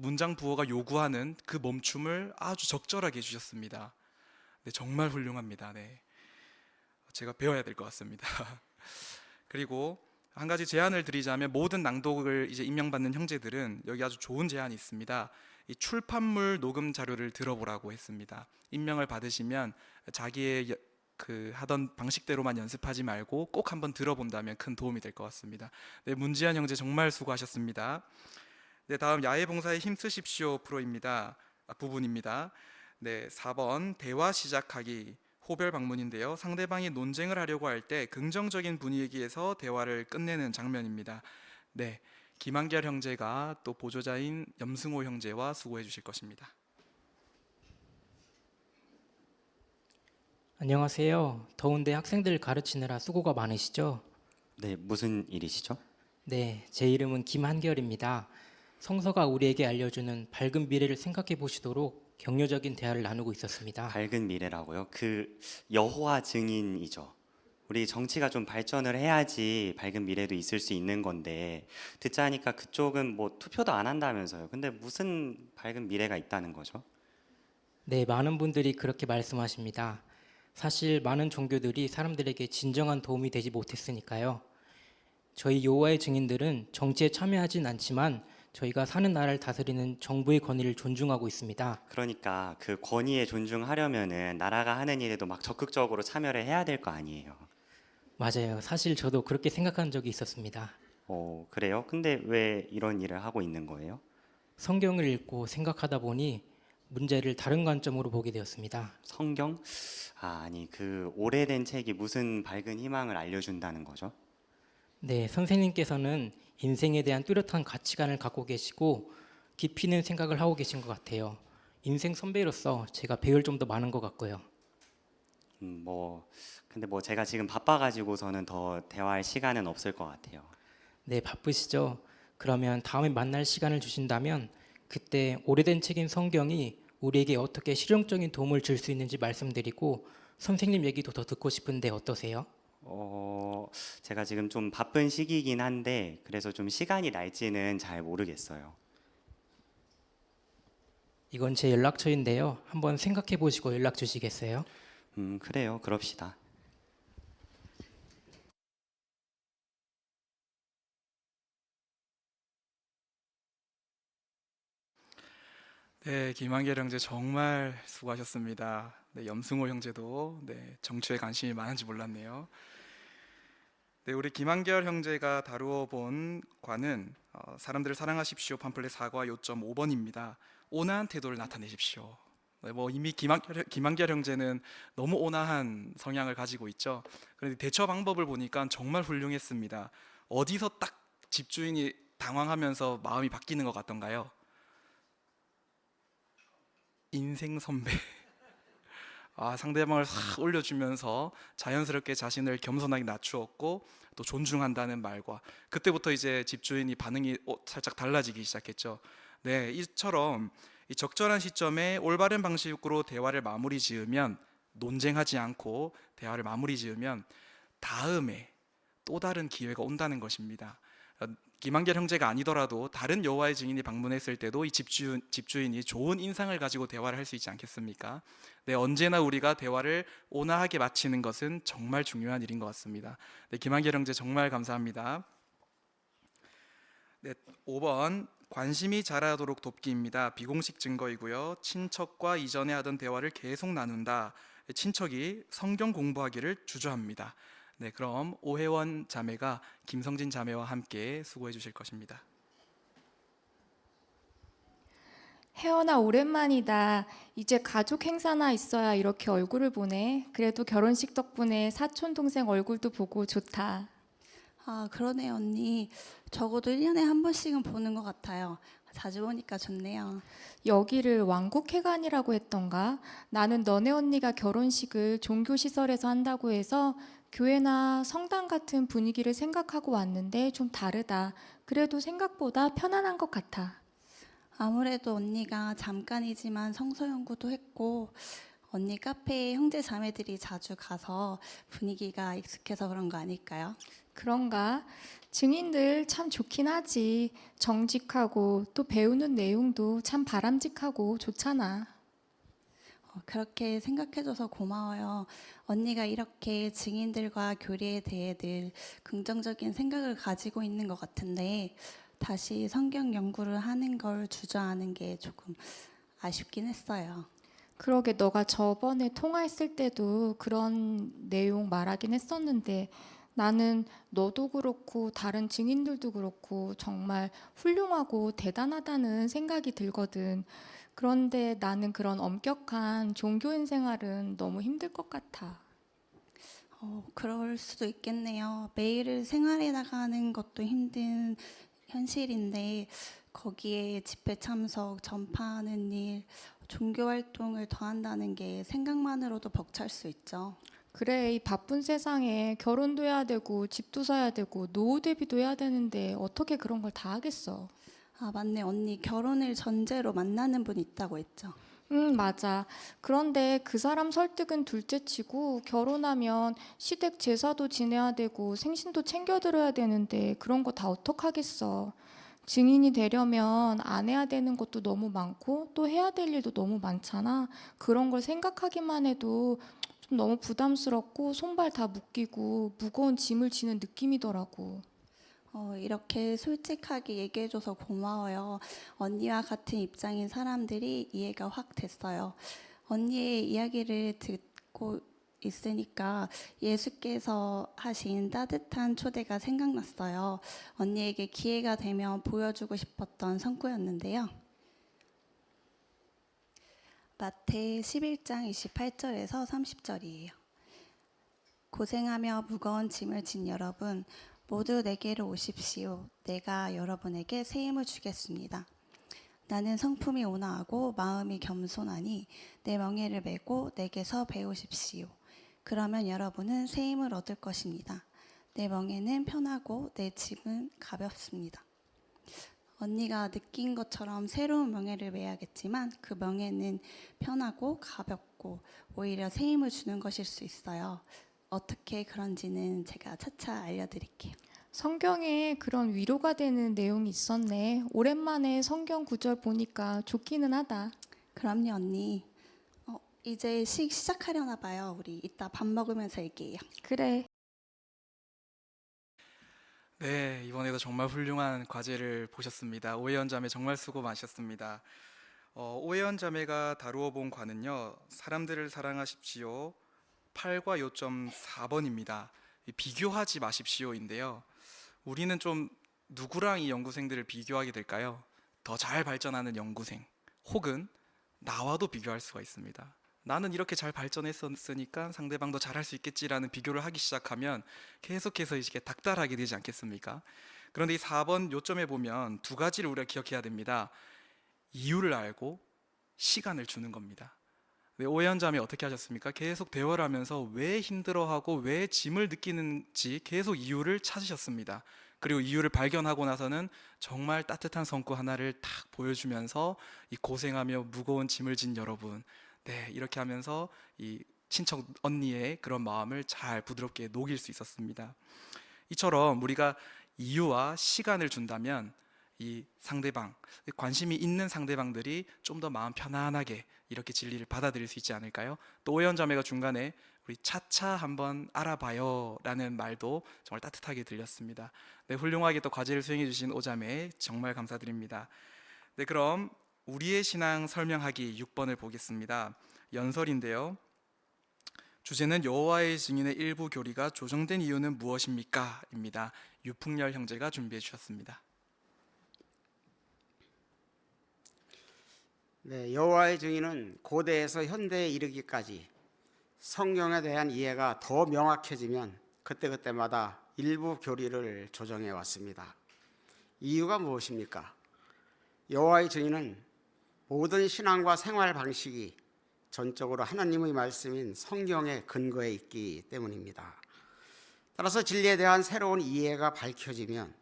문장 부호가 요구하는 그 멈춤을 아주 적절하게 해주셨습니다. 네, 정말 훌륭합니다. 네, 제가 배워야 될 것 같습니다. 그리고 한 가지 제안을 드리자면 모든 낭독을 이제 임명받는 형제들은 여기 아주 좋은 제안이 있습니다. 이 출판물 녹음 자료를 들어보라고 했습니다. 임명을 받으시면 자기의 그 하던 방식대로만 연습하지 말고 꼭 한번 들어본다면 큰 도움이 될 것 같습니다. 네, 문지한 형제 정말 수고하셨습니다. 네, 다음 야외 봉사에 힘쓰십시오 부분입니다. 네, 4번 대화 시작하기 호별 방문인데요. 상대방이 논쟁을 하려고 할 때 긍정적인 분위기에서 대화를 끝내는 장면입니다. 네, 김한결 형제가 또 보조자인 염승호 형제와 수고해 주실 것입니다.
안녕하세요. 더운데 학생들 가르치느라 수고가 많으시죠?
네, 무슨 일이시죠?
네, 제 이름은 김한결입니다. 성서가 우리에게 알려주는 밝은 미래를 생각해 보시도록 격려적인 대화를 나누고 있었습니다.
밝은 미래라고요? 그 여호와 증인이죠. 우리 정치가 좀 발전을 해야지 밝은 미래도 있을 수 있는 건데 듣자 하니까 그쪽은 뭐 투표도 안 한다면서요. 근데 무슨 밝은 미래가 있다는 거죠?
네, 많은 분들이 그렇게 말씀하십니다. 사실 많은 종교들이 사람들에게 진정한 도움이 되지 못했으니까요. 저희 여호와의 증인들은 정치에 참여하진 않지만 저희가 사는 나라를 다스리는 정부의 권위를 존중하고 있습니다.
그러니까 그 권위에 존중하려면은 나라가 하는 일에도 막 적극적으로 참여를 해야 될 거 아니에요.
맞아요. 사실 저도 그렇게 생각한 적이 있었습니다.
그래요? 근데 왜 이런 일을 하고 있는 거예요?
성경을 읽고 생각하다 보니 문제를 다른 관점으로 보게 되었습니다.
성경? 아니 그 오래된 책이 무슨 밝은 희망을 알려준다는 거죠?
네, 선생님께서는 인생에 대한 뚜렷한 가치관을 갖고 계시고 깊이 있는 생각을 하고 계신 것 같아요. 인생 선배로서 제가 배울 점도 많은 것 같고요.
근데 제가 지금 바빠가지고서는 더 대화할 시간은 없을 것 같아요.
네, 바쁘시죠? 그러면 다음에 만날 시간을 주신다면 그때 오래된 책인 성경이 우리에게 어떻게 실용적인 도움을 줄 수 있는지 말씀드리고 선생님 얘기도 더 듣고 싶은데 어떠세요?
제가 지금 좀 바쁜 시기이긴 한데 그래서 좀 시간이 날지는 잘 모르겠어요.
이건 제 연락처인데요. 한번 생각해 보시고 연락 주시겠어요?
그래요. 그럽시다.
네, 김한결 형제 정말 수고하셨습니다. 네, 염승호 형제도 정치에 관심이 많은지 몰랐네요. 네, 우리 김한결 형제가 다루어 본 과는 사람들을 사랑하십시오 팜플렛 4과 요점 5번입니다. 온화한 태도를 나타내십시오. 네, 이미 김한결 형제는 너무 온화한 성향을 가지고 있죠. 그런데 대처 방법을 보니까 정말 훌륭했습니다. 어디서 딱 집주인이 당황하면서 마음이 바뀌는 것 같던가요? 인생 선배. 상대방을 싹 올려주면서 자연스럽게 자신을 겸손하게 낮추었고 또 존중한다는 말과 그때부터 이제 집주인이 반응이 살짝 달라지기 시작했죠. 네, 이처럼 이 적절한 시점에 올바른 방식으로 대화를 마무리 지으면 논쟁하지 않고 대화를 마무리 지으면 다음에 또 다른 기회가 온다는 것입니다. 김한결 형제가 아니더라도 다른 여호와의 증인이 방문했을 때도 이 집주인이 좋은 인상을 가지고 대화를 할 수 있지 않겠습니까? 네, 언제나 우리가 대화를 온화하게 마치는 것은 정말 중요한 일인 것 같습니다. 네, 김한결 형제 정말 감사합니다. 네, 5번 관심이 자라도록 돕기입니다. 비공식 증거이고요. 친척과 이전에 하던 대화를 계속 나눈다. 친척이 성경 공부하기를 주저합니다. 네, 그럼 오혜원 자매가 김성진 자매와 함께 수고해 주실 것입니다.
혜원아, 오랜만이다. 이제 가족 행사나 있어야 이렇게 얼굴을 보네. 그래도 결혼식 덕분에 사촌 동생 얼굴도 보고 좋다.
그러네요, 언니. 적어도 1년에 한 번씩은 보는 것 같아요. 자주 보니까 좋네요.
여기를 왕국회관이라고 했던가? 나는 너네 언니가 결혼식을 종교시설에서 한다고 해서 교회나 성당 같은 분위기를 생각하고 왔는데 좀 다르다. 그래도 생각보다 편안한 것 같아.
아무래도 언니가 잠깐이지만 성서 연구도 했고 언니 카페에 형제 자매들이 자주 가서 분위기가 익숙해서 그런 거 아닐까요?
그런가? 증인들 참 좋긴 하지. 정직하고 또 배우는 내용도 참 바람직하고 좋잖아.
그렇게 생각해줘서 고마워요. 언니가 이렇게 증인들과 교리에 대해 늘 긍정적인 생각을 가지고 있는 것 같은데 다시 성경 연구를 하는 걸 주저하는 게 조금 아쉽긴 했어요.
그러게 너가 저번에 통화했을 때도 그런 내용 말하긴 했었는데 나는 너도 그렇고 다른 증인들도 그렇고 정말 훌륭하고 대단하다는 생각이 들거든. 그런데 나는 그런 엄격한 종교인 생활은 너무 힘들 것 같아.
그럴 수도 있겠네요. 매일 생활에 나가는 것도 힘든 현실인데 거기에 집회 참석, 전파하는 일, 종교 활동을 더한다는 게 생각만으로도 벅찰 수 있죠.
그래, 이 바쁜 세상에 결혼도 해야 되고 집도 사야 되고 노후 대비도 해야 되는데 어떻게 그런 걸 다 하겠어.
아, 맞네. 언니 결혼을 전제로 만나는 분 있다고 했죠.
맞아. 그런데 그 사람 설득은 둘째치고 결혼하면 시댁 제사도 지내야 되고 생신도 챙겨드려야 되는데 그런 거 다 어떡하겠어. 증인이 되려면 안 해야 되는 것도 너무 많고 또 해야 될 일도 너무 많잖아. 그런 걸 생각하기만 해도 좀 너무 부담스럽고 손발 다 묶이고 무거운 짐을 지는 느낌이더라고.
이렇게 솔직하게 얘기해줘서 고마워요. 언니와 같은 입장인 사람들이 이해가 확 됐어요. 언니의 이야기를 듣고 있으니까 예수께서 하신 따뜻한 초대가 생각났어요. 언니에게 기회가 되면 보여주고 싶었던 선구였는데요. 마태 11장 28절에서 30절이에요. 고생하며 무거운 짐을 진 여러분 모두 내게로 오십시오. 내가 여러분에게 새 힘을 주겠습니다. 나는 성품이 온화하고 마음이 겸손하니 내 멍에를 메고 내게서 배우십시오. 그러면 여러분은 새 힘을 얻을 것입니다. 내 멍에는 편하고 내 짐은 가볍습니다. 언니가 느낀 것처럼 새로운 멍에를 매야겠지만 그 멍에는 편하고 가볍고 오히려 새 힘을 주는 것일 수 있어요. 어떻게 그런지는 제가 차차 알려드릴게요.
성경에 그런 위로가 되는 내용이 있었네. 오랜만에 성경 구절 보니까 좋기는 하다.
그럼요, 언니. 이제 시작하려나 봐요. 우리 이따 밥 먹으면서 얘기해요.
그래.
네, 이번에도 정말 훌륭한 과제를 보셨습니다. 오해연 자매 정말 수고 많으셨습니다. 오해연 자매가 다루어 본 과는요, 사람들을 사랑하십시오. 8과 요점 4번입니다. 비교하지 마십시오인데요. 우리는 좀 누구랑 이 연구생들을 비교하게 될까요? 더 잘 발전하는 연구생 혹은 나와도 비교할 수가 있습니다. 나는 이렇게 잘 발전했으니까 상대방도 잘할 수 있겠지라는 비교를 하기 시작하면 계속해서 이게 닥달하게 되지 않겠습니까? 그런데 이 4번 요점에 보면 두 가지를 우리가 기억해야 됩니다. 이유를 알고 시간을 주는 겁니다. 오해연 자매 어떻게 하셨습니까? 계속 대화를 하면서 왜 힘들어하고 왜 짐을 느끼는지 계속 이유를 찾으셨습니다. 그리고 이유를 발견하고 나서는 정말 따뜻한 성구 하나를 탁 보여주면서 이 고생하며 무거운 짐을 진 여러분, 네, 이렇게 하면서 이 친척 언니의 그런 마음을 잘 부드럽게 녹일 수 있었습니다. 이처럼 우리가 이유와 시간을 준다면 이 상대방, 관심이 있는 상대방들이 좀 더 마음 편안하게 이렇게 진리를 받아들일 수 있지 않을까요? 또 오해연 자매가 중간에 우리 차차 한번 알아봐요 라는 말도 정말 따뜻하게 들렸습니다. 네, 훌륭하게 또 과제를 수행해 주신 오자매 정말 감사드립니다. 네, 그럼 우리의 신앙 설명하기 6번을 보겠습니다. 연설인데요. 주제는 여호와의 증인의 일부 교리가 조정된 이유는 무엇입니까? 입니다. 유풍열 형제가 준비해 주셨습니다.
네, 여호와의 증인은 고대에서 현대에 이르기까지 성경에 대한 이해가 더 명확해지면 그때그때마다 일부 교리를 조정해 왔습니다. 이유가 무엇입니까? 여호와의 증인은 모든 신앙과 생활 방식이 전적으로 하나님의 말씀인 성경에 근거해 있기 때문입니다. 따라서 진리에 대한 새로운 이해가 밝혀지면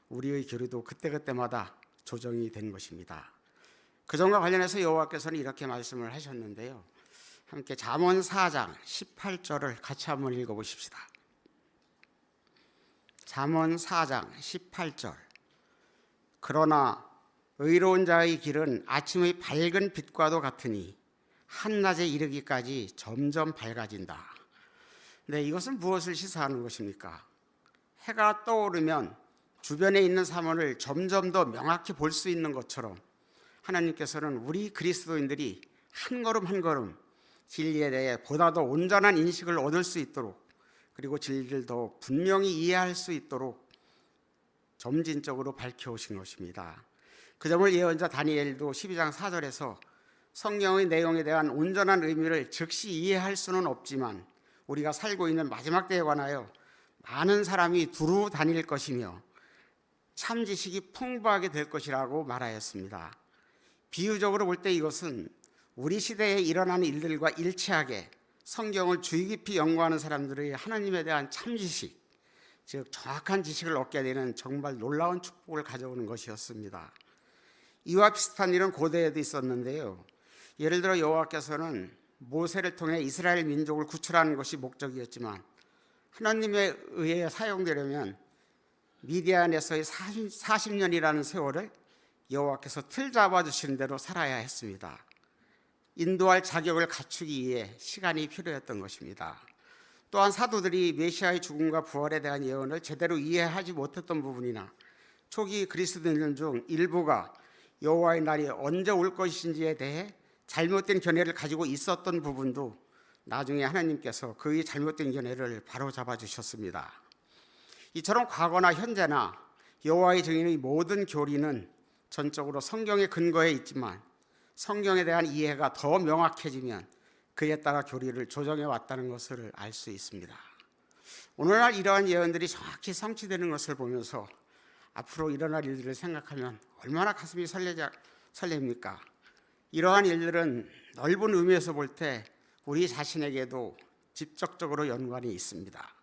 우리의 교리도 그때그때마다 조정이 된 것입니다. 그 점과 관련해서 여호와께서는 이렇게 말씀을 하셨는데요. 함께 잠언 4장 18절을 같이 한번 읽어보십시다. 잠언 4장 18절. 그러나 의로운 자의 길은 아침의 밝은 빛과도 같으니 한낮에 이르기까지 점점 밝아진다. 네, 이것은 무엇을 시사하는 것입니까? 해가 떠오르면 주변에 있는 사물을 점점 더 명확히 볼 수 있는 것처럼 하나님께서는 우리 그리스도인들이 한 걸음 한 걸음 진리에 대해 보다 더 온전한 인식을 얻을 수 있도록, 그리고 진리를 더 분명히 이해할 수 있도록 점진적으로 밝혀오신 것입니다. 그 점을 예언자 다니엘도 12장 4절에서 성경의 내용에 대한 온전한 의미를 즉시 이해할 수는 없지만 우리가 살고 있는 마지막 때에 관하여 많은 사람이 두루 다닐 것이며 참 지식이 풍부하게 될 것이라고 말하였습니다. 비유적으로 볼 때 이것은 우리 시대에 일어나는 일들과 일치하게 성경을 주의 깊이 연구하는 사람들의 하나님에 대한 참 지식, 즉 정확한 지식을 얻게 되는 정말 놀라운 축복을 가져오는 것이었습니다. 이와 비슷한 일은 고대에도 있었는데요. 예를 들어 여호와께서는 모세를 통해 이스라엘 민족을 구출하는 것이 목적이었지만 하나님에 의해 사용되려면 미디안에서의 40년이라는 세월을 여호와께서 틀 잡아주시는 대로 살아야 했습니다. 인도할 자격을 갖추기 위해 시간이 필요했던 것입니다. 또한 사도들이 메시아의 죽음과 부활에 대한 예언을 제대로 이해하지 못했던 부분이나 초기 그리스도인들 중 일부가 여호와의 날이 언제 올 것인지에 대해 잘못된 견해를 가지고 있었던 부분도 나중에 하나님께서 그의 잘못된 견해를 바로잡아 주셨습니다. 이처럼 과거나 현재나 여호와의 증인의 모든 교리는 전적으로 성경의 근거에 있지만 성경에 대한 이해가 더 명확해지면 그에 따라 교리를 조정해 왔다는 것을 알 수 있습니다. 오늘날 이러한 예언들이 정확히 성취되는 것을 보면서 앞으로 일어날 일들을 생각하면 얼마나 가슴이 설렙니까? 이러한 일들은 넓은 의미에서 볼 때 우리 자신에게도 직접적으로 연관이 있습니다.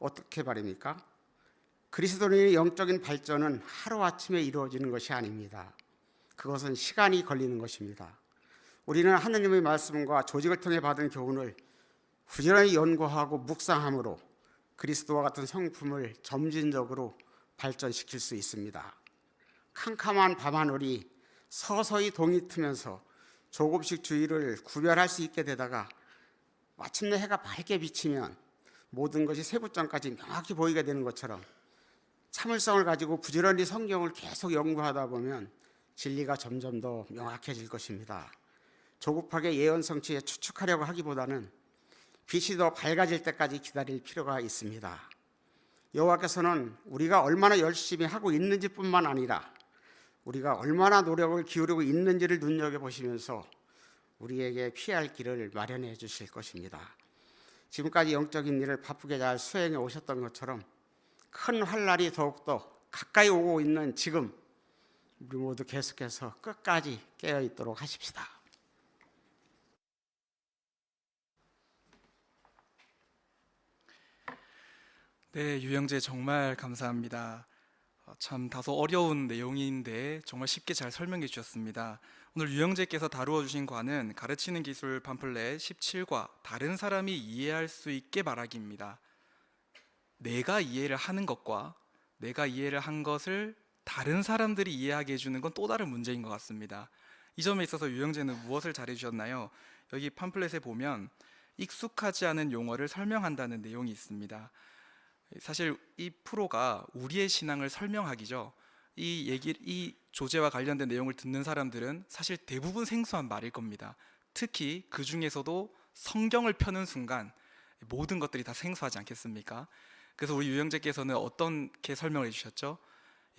어떻게 말입니까? 그리스도인의 영적인 발전은 하루아침에 이루어지는 것이 아닙니다. 그것은 시간이 걸리는 것입니다. 우리는 하나님의 말씀과 조직을 통해 받은 교훈을 부지런히 연구하고 묵상함으로 그리스도와 같은 성품을 점진적으로 발전시킬 수 있습니다. 캄캄한 밤하늘이 서서히 동이 트면서 조금씩 주위를 구별할 수 있게 되다가 마침내 해가 밝게 비치면 모든 것이 세부점까지 명확히 보이게 되는 것처럼 참을성을 가지고 부지런히 성경을 계속 연구하다 보면 진리가 점점 더 명확해질 것입니다. 조급하게 예언 성취에 추측하려고 하기보다는 빛이 더 밝아질 때까지 기다릴 필요가 있습니다. 여호와께서는 우리가 얼마나 열심히 하고 있는지뿐만 아니라 우리가 얼마나 노력을 기울이고 있는지를 눈여겨보시면서 우리에게 피할 길을 마련해 주실 것입니다. 지금까지 영적인 일을 바쁘게 잘 수행해 오셨던 것처럼 큰 환난이 더욱더 가까이 오고 있는 지금 우리 모두 계속해서 끝까지 깨어 있도록 하십시다.
네, 유영재 정말 감사합니다. 참 다소 어려운 내용인데 정말 쉽게 잘 설명해 주셨습니다. 오늘 유영재께서 다루어 주신 과는 가르치는 기술 팜플렛 17과 다른 사람이 이해할 수 있게 말하기입니다. 내가 이해를 하는 것과 내가 이해를 한 것을 다른 사람들이 이해하게 해주는 건 또 다른 문제인 것 같습니다. 이 점에 있어서 유영재는 무엇을 잘해 주셨나요? 여기 팜플렛에 보면 익숙하지 않은 용어를 설명한다는 내용이 있습니다. 사실 이 프로가 우리의 신앙을 설명하기죠. 이 조제와 관련된 내용을 듣는 사람들은 사실 대부분 생소한 말일 겁니다. 특히 그 중에서도 성경을 펴는 순간 모든 것들이 다 생소하지 않겠습니까? 그래서 우리 유영재께서는 어떻게 설명을 해주셨죠?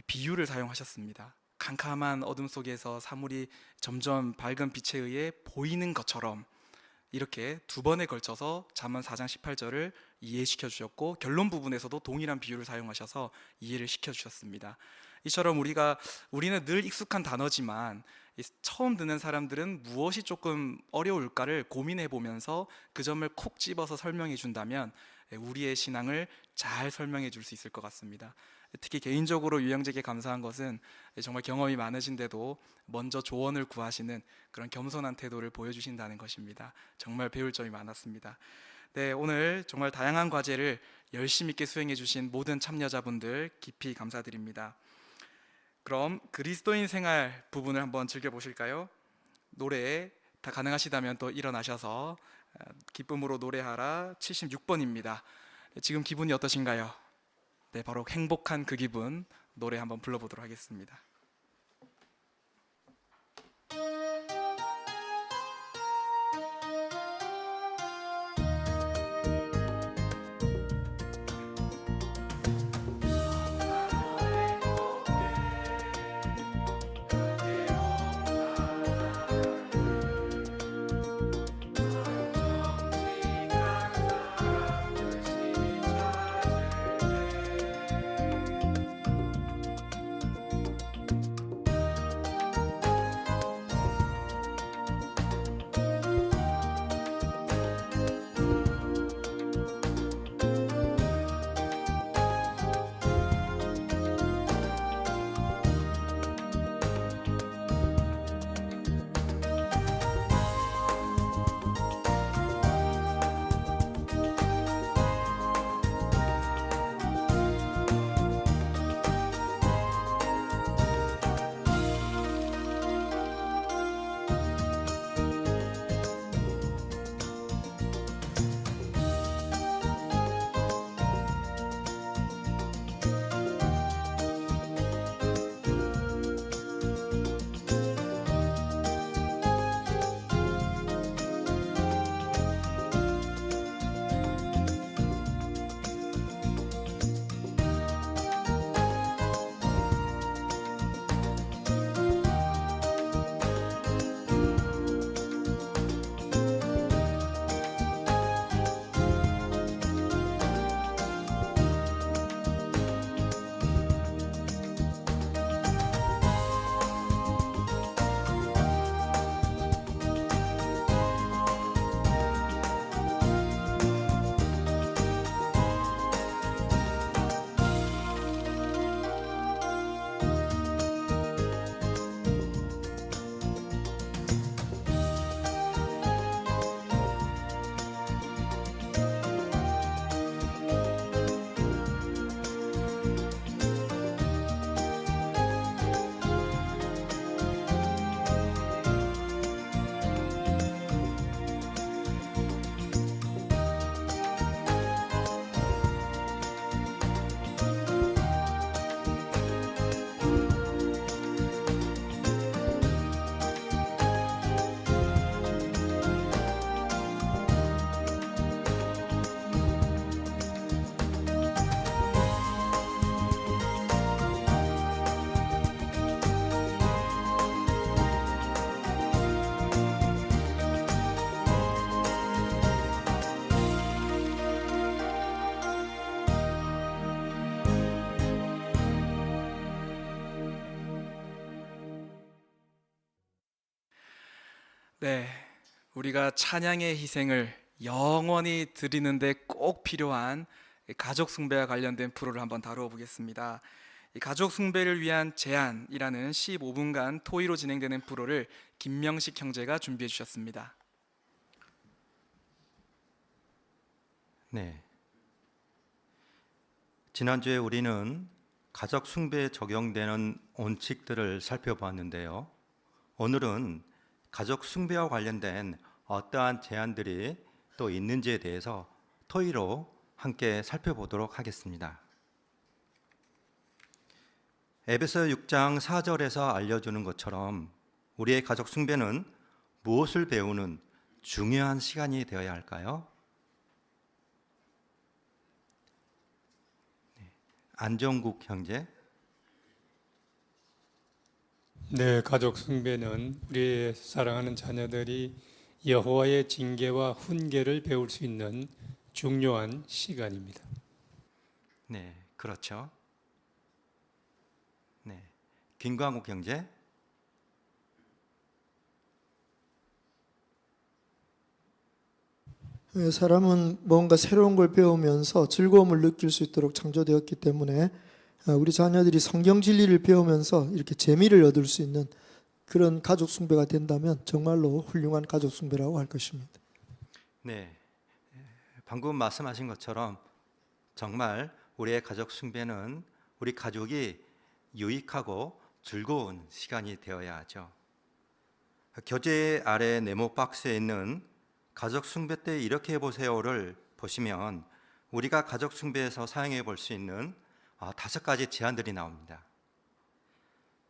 비유를 사용하셨습니다. 캄캄한 어둠 속에서 사물이 점점 밝은 빛에 의해 보이는 것처럼 이렇게 두 번에 걸쳐서 잠언 4장 18절을 이해시켜 주셨고 결론 부분에서도 동일한 비유를 사용하셔서 이해를 시켜 주셨습니다. 이처럼 우리는 늘 익숙한 단어지만 처음 듣는 사람들은 무엇이 조금 어려울까를 고민해 보면서 그 점을 콕 집어서 설명해 준다면 우리의 신앙을 잘 설명해 줄 수 있을 것 같습니다. 특히 개인적으로 유영재께 감사한 것은 정말 경험이 많으신데도 먼저 조언을 구하시는 그런 겸손한 태도를 보여주신다는 것입니다. 정말 배울 점이 많았습니다. 네, 오늘 정말 다양한 과제를 열심히 있게 수행해 주신 모든 참여자분들 깊이 감사드립니다. 그럼 그리스도인 생활 부분을 한번 즐겨보실까요? 노래 다 가능하시다면 또 일어나셔서 기쁨으로 노래하라 76번입니다. 지금 기분이 어떠신가요? 네, 바로 행복한 그 기분 노래 한번 불러보도록 하겠습니다. 네, 우리가 찬양의 희생을 영원히 드리는데 꼭 필요한 가족 숭배와 관련된 프로를 한번 다루어 보겠습니다. 이 가족 숭배를 위한 제안이라는 15분간 토의로 진행되는 프로를 김명식 형제가 준비해 주셨습니다.
네. 지난주에 우리는 가족 숭배에 적용되는 원칙들을 살펴보았는데요. 오늘은 가족 숭배와 관련된 어떠한 제안들이 또 있는지에 대해서 토의로 함께 살펴보도록 하겠습니다. 에베소 6장 4절에서 알려주는 것처럼 우리의 가족 숭배는 무엇을 배우는 중요한 시간이 되어야 할까요? 안정국 형제.
네, 가족 숭배는 우리의 사랑하는 자녀들이 여호와의 징계와 훈계를 배울 수 있는 중요한 시간입니다.
네, 그렇죠. 네, 김광욱 형제.
사람은 뭔가 새로운 걸 배우면서 즐거움을 느낄 수 있도록 창조되었기 때문에 우리 자녀들이 성경 진리를 배우면서 이렇게 재미를 얻을 수 있는 그런 가족 숭배가 된다면 정말로 훌륭한 가족 숭배라고 할 것입니다.
네, 방금 말씀하신 것처럼 정말 우리의 가족 숭배는 우리 가족이 유익하고 즐거운 시간이 되어야 하죠. 교재 아래 네모 박스에 있는 가족 숭배 때 이렇게 해보세요를 보시면 우리가 가족 숭배에서 사용해 볼 수 있는 5가지 제안들이 나옵니다.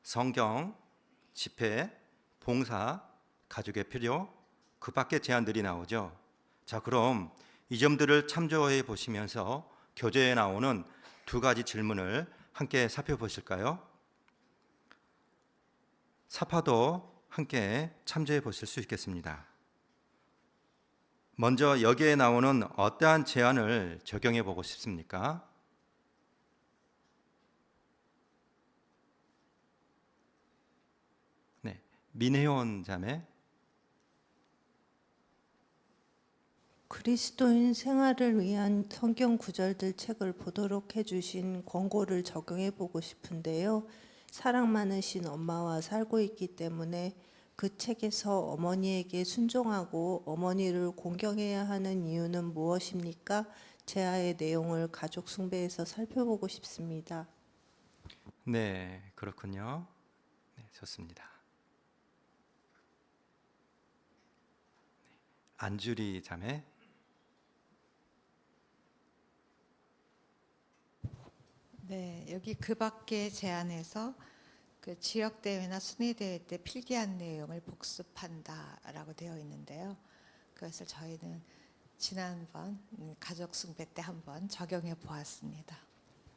성경, 집회, 봉사, 가족의 필요, 그 밖의 제안들이 나오죠. 자, 그럼 이 점들을 참조해 보시면서 교재에 나오는 2가지 질문을 함께 살펴보실까요? 사파도 함께 참조해 보실 수 있겠습니다. 먼저 여기에 나오는 어떠한 제안을 적용해 보고 싶습니까? 네, 민혜원 자매.
그리스도인 생활을 위한 성경 구절들 책을 보도록 해주신 권고를 적용해 보고 싶은데요. 사랑 많으신 엄마와 살고 있기 때문에 그 책에서 어머니에게 순종하고 어머니를 공경해야 하는 이유는 무엇입니까? 제아의 내용을 가족 숭배에서 살펴보고 싶습니다.
네, 그렇군요. 네, 좋습니다. 안주리 자매.
네, 여기 그 밖의 제안에서 그 지역 대회나 순회 대회 때 필기한 내용을 복습한다라고 되어 있는데요. 그것을 저희는 지난번 가족 숭배 때 한번 적용해 보았습니다.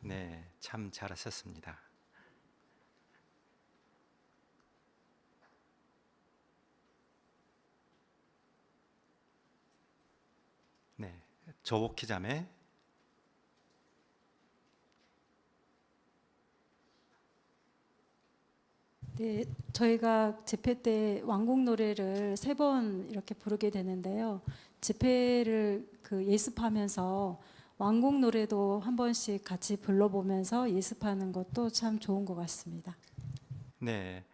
네, 참 잘하셨습니다. 네, 조옥희 자매.
네, 저희가 집회 때 왕곡 노래를 3번 이렇게 부르게 되는데요. 집회를 예습하면서 왕곡 노래도 한 번씩 같이 불러보면서 예습하는 것도 참 좋은 것 같습니다.
네,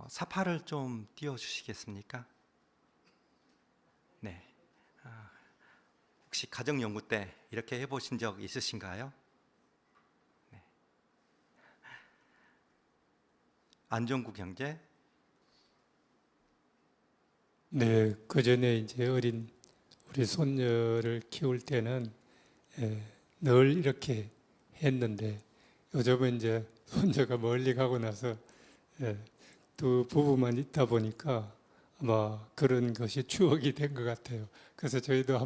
사파를 좀 띄워주시겠습니까? 네, 혹시 가정연구 때 이렇게 해보신 적 있으신가요? 네. 안정국 형제.
네, 그 전에 이제 어린 우리 손녀를 키울 때는 늘 이렇게 했는데 요즘은 이제 손녀가 멀리 가고 나서 두 부부만 있다 보니까 아마 그런 것이 추억이 된 것 같아요. 그래서 저희도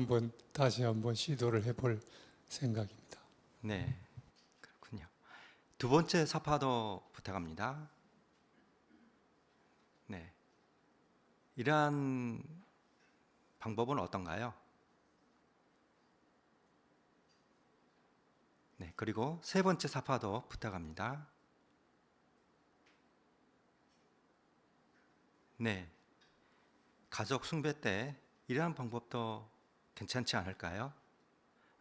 다시 한번 시도를 해볼 생각입니다.
네, 그렇군요. 2번째 사파도 부탁합니다. 네, 이러한 방법은 어떤가요? 네, 그리고 3번째 사파도 부탁합니다. 네, 가족 숭배 때 이러한 방법도 괜찮지 않을까요?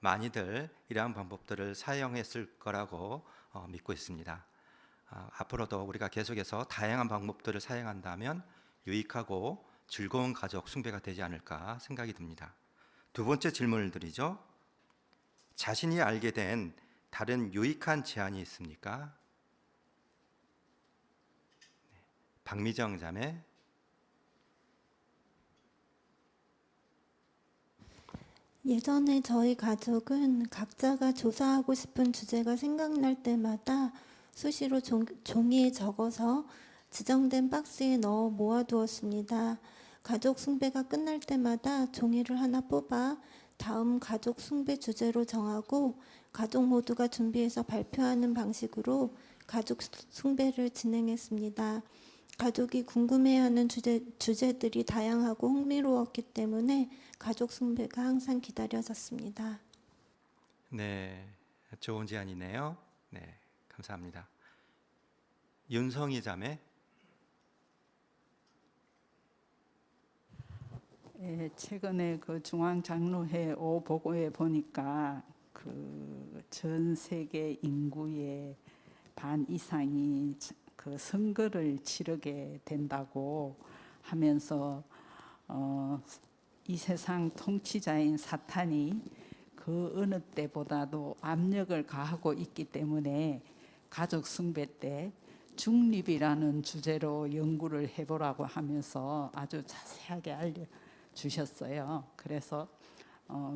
많이들 이러한 방법들을 사용했을 거라고 믿고 있습니다. 앞으로도 우리가 계속해서 다양한 방법들을 사용한다면 유익하고 즐거운 가족 숭배가 되지 않을까 생각이 듭니다. 2번째 질문을 드리죠. 자신이 알게 된 다른 유익한 제안이 있습니까? 네, 박미정 자매.
예전에 저희 가족은 각자가 조사하고 싶은 주제가 생각날 때마다 수시로 종이에 적어서 지정된 박스에 넣어 모아두었습니다. 가족 숭배가 끝날 때마다 종이를 하나 뽑아 다음 가족 숭배 주제로 정하고 가족 모두가 준비해서 발표하는 방식으로 가족 숭배를 진행했습니다. 가족이 궁금해하는 주제들이 다양하고 흥미로웠기 때문에 가족 숭배가 항상 기다려졌습니다.
네, 좋은 제안이네요. 네, 감사합니다. 윤성희 자매.
최근에 그 중앙장로회 보고에 보니까 그 전 세계 인구의 반 이상이 그 선거를 치르게 된다고 하면서 이 세상 통치자인 사탄이 그 어느 때보다도 압력을 가하고 있기 때문에 가족 숭배 때 중립이라는 주제로 연구를 해보라고 하면서 아주 자세하게 알려주셨어요. 그래서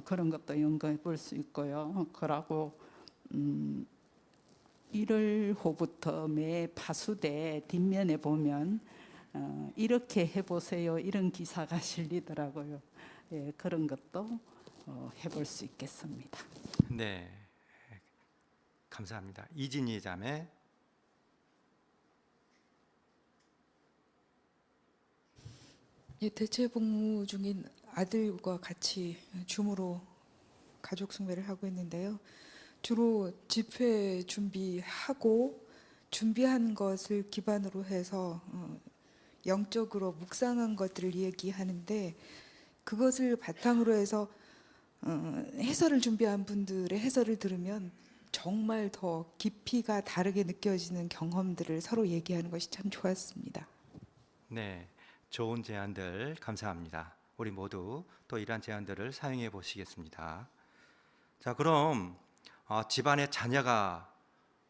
그런 것도 연구해 볼 수 있고요. 그러고 1월호부터 매 파수대 뒷면에 보면 이렇게 해보세요 이런 기사가 실리더라고요. 예, 그런 것도 해볼 수 있겠습니다.
네, 감사합니다. 이진희 자매.
예, 대체복무 중인 아들과 같이 줌으로 가족 숭배를 하고 있는데요. 주로 집회 준비하고 준비한 것을 기반으로 해서 영적으로 묵상한 것들을 얘기하는데 그것을 바탕으로 해서 해설을 준비한 분들의 해설을 들으면 정말 더 깊이가 다르게 느껴지는 경험들을 서로 얘기하는 것이 참 좋았습니다.
네, 좋은 제안들 감사합니다. 우리 모두 또 이러한 제안들을 사용해 보시겠습니다. 자, 그럼 집안에 자녀가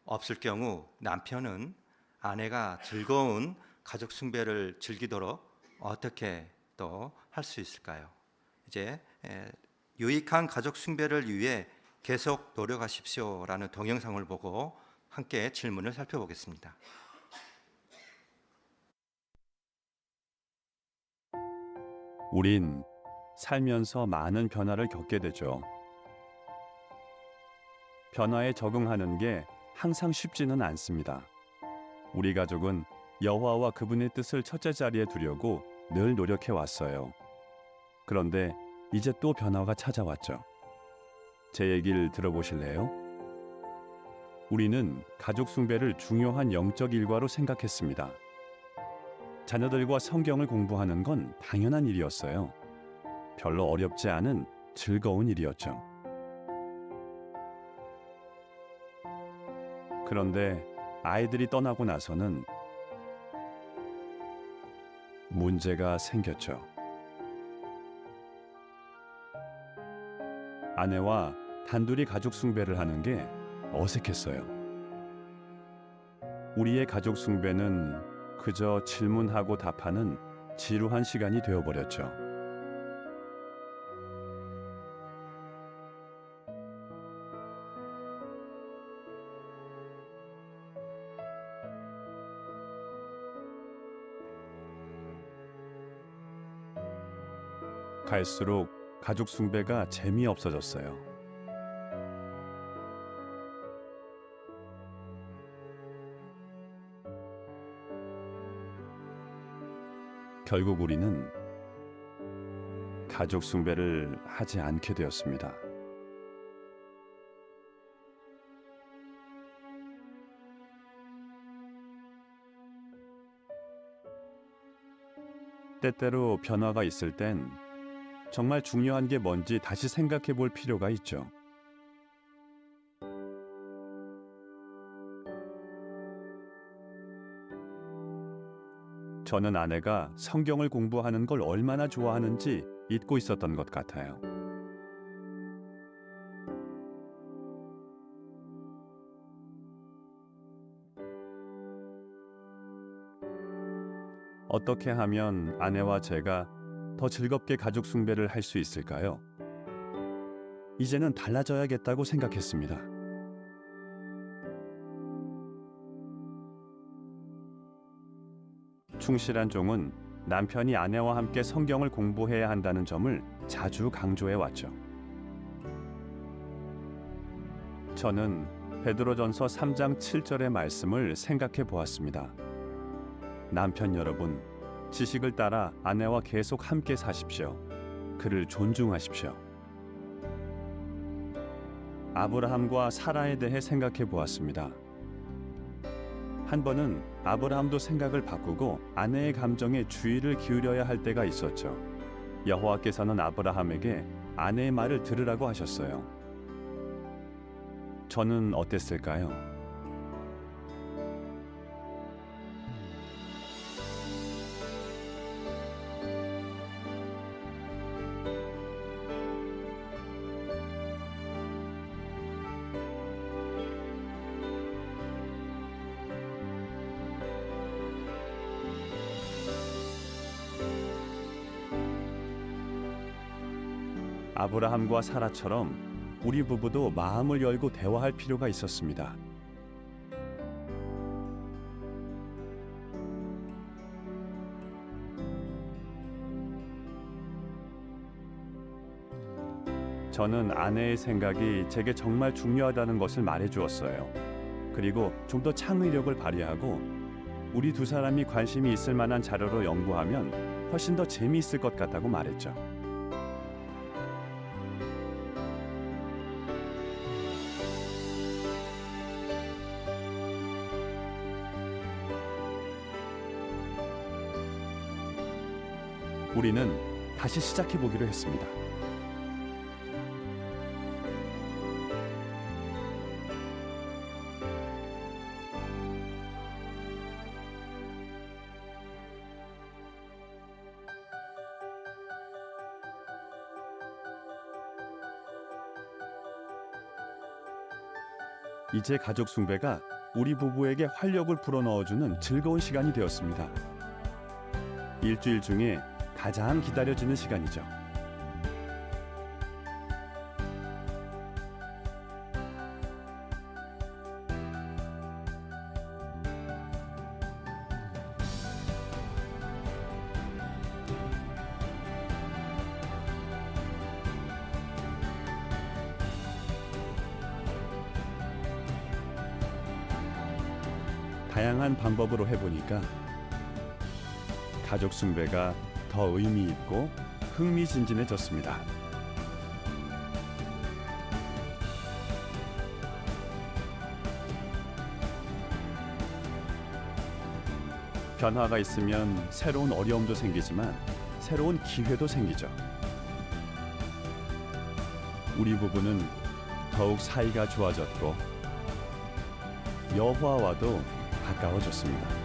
없을 경우 남편은 아내가 즐거운 가족 숭배를 즐기도록 어떻게 또 할 수 있을까요? 이제 유익한 가족 숭배를 위해 계속 노력하십시오라는 동영상을 보고 함께 질문을 살펴보겠습니다.
우린 살면서 많은 변화를 겪게 되죠. 변화에 적응하는 게 항상 쉽지는 않습니다. 우리 가족은 여호와와 그분의 뜻을 첫째 자리에 두려고 늘 노력해 왔어요. 그런데 이제 또 변화가 찾아왔죠. 제 얘기를 들어보실래요? 우리는 가족 숭배를 중요한 영적 일과로 생각했습니다. 자녀들과 성경을 공부하는 건 당연한 일이었어요. 별로 어렵지 않은 즐거운 일이었죠. 그런데 아이들이 떠나고 나서는 문제가 생겼죠. 아내와 단둘이 가족 숭배를 하는 게 어색했어요. 우리의 가족 숭배는 그저 질문하고 답하는 지루한 시간이 되어버렸죠. 갈수록 가족 숭배가 재미없어졌어요. 결국 우리는 가족 숭배를 하지 않게 되었습니다. 때때로 변화가 있을 땐 정말 중요한 게 뭔지 다시 생각해 볼 필요가 있죠. 저는 아내가 성경을 공부하는 걸 얼마나 좋아하는지 잊고 있었던 것 같아요. 어떻게 하면 아내와 제가 더 즐겁게 가족 숭배를 할 수 있을까요? 이제는 달라져야겠다고 생각했습니다. 충실한 종은 남편이 아내와 함께 성경을 공부해야 한다는 점을 자주 강조해 왔죠. 저는 베드로전서 3장 7절의 말씀을 생각해 보았습니다. 남편 여러분, 지식을 따라 아내와 계속 함께 사십시오. 그를 존중하십시오. 아브라함과 사라에 대해 생각해 보았습니다. 한 번은 아브라함도 생각을 바꾸고 아내의 감정에 주의를 기울여야 할 때가 있었죠. 여호와께서는 아브라함에게 아내의 말을 들으라고 하셨어요. 저는 어땠을까요? 아브라함과 사라처럼 우리 부부도 마음을 열고 대화할 필요가 있었습니다. 저는 아내의 생각이 제게 정말 중요하다는 것을 말해 주었어요. 그리고 좀 더 창의력을 발휘하고 우리 두 사람이 관심이 있을 만한 자료로 연구하면 훨씬 더 재미있을 것 같다고 말했죠. 우리는 다시 시작해 보기로 했습니다. 이제 가족 숭배가 우리 부부에게 활력을 불어넣어주는 즐거운 시간이 되었습니다. 일주일 중에 가장 기다려지는 시간이죠. 다양한 방법으로 해보니까 가족 숭배가 더 의미 있고 흥미진진해졌습니다. 변화가 있으면 새로운 어려움도 생기지만 새로운 기회도 생기죠. 우리 부부는 더욱 사이가 좋아졌고 여호와와도 가까워졌습니다.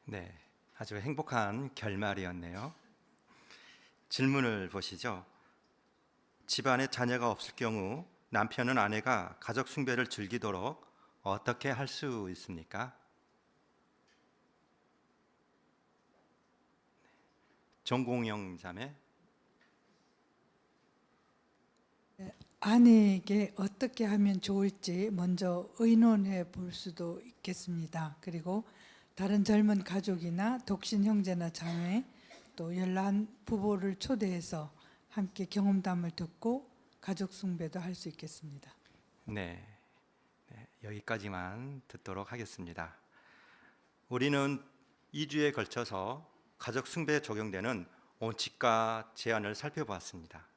네, 아주 행복한 결말이었네요. 질문을 보시죠. 집안에 자녀가 없을 경우 남편은 아내가 가족 숭배를 즐기도록 어떻게 할 수 있습니까? 정공영 자매.
아내에게 어떻게 하면 좋을지 먼저 의논해 볼 수도 있겠습니다. 그리고 다른 젊은 가족이나 독신 형제나 자매 또 연로한 부부를 초대해서 함께 경험담을 듣고 가족 숭배도 할 수 있겠습니다.
네, 여기까지만 듣도록 하겠습니다. 우리는 2주에 걸쳐서 가족 숭배에 적용되는 원칙과 제한을 살펴보았습니다.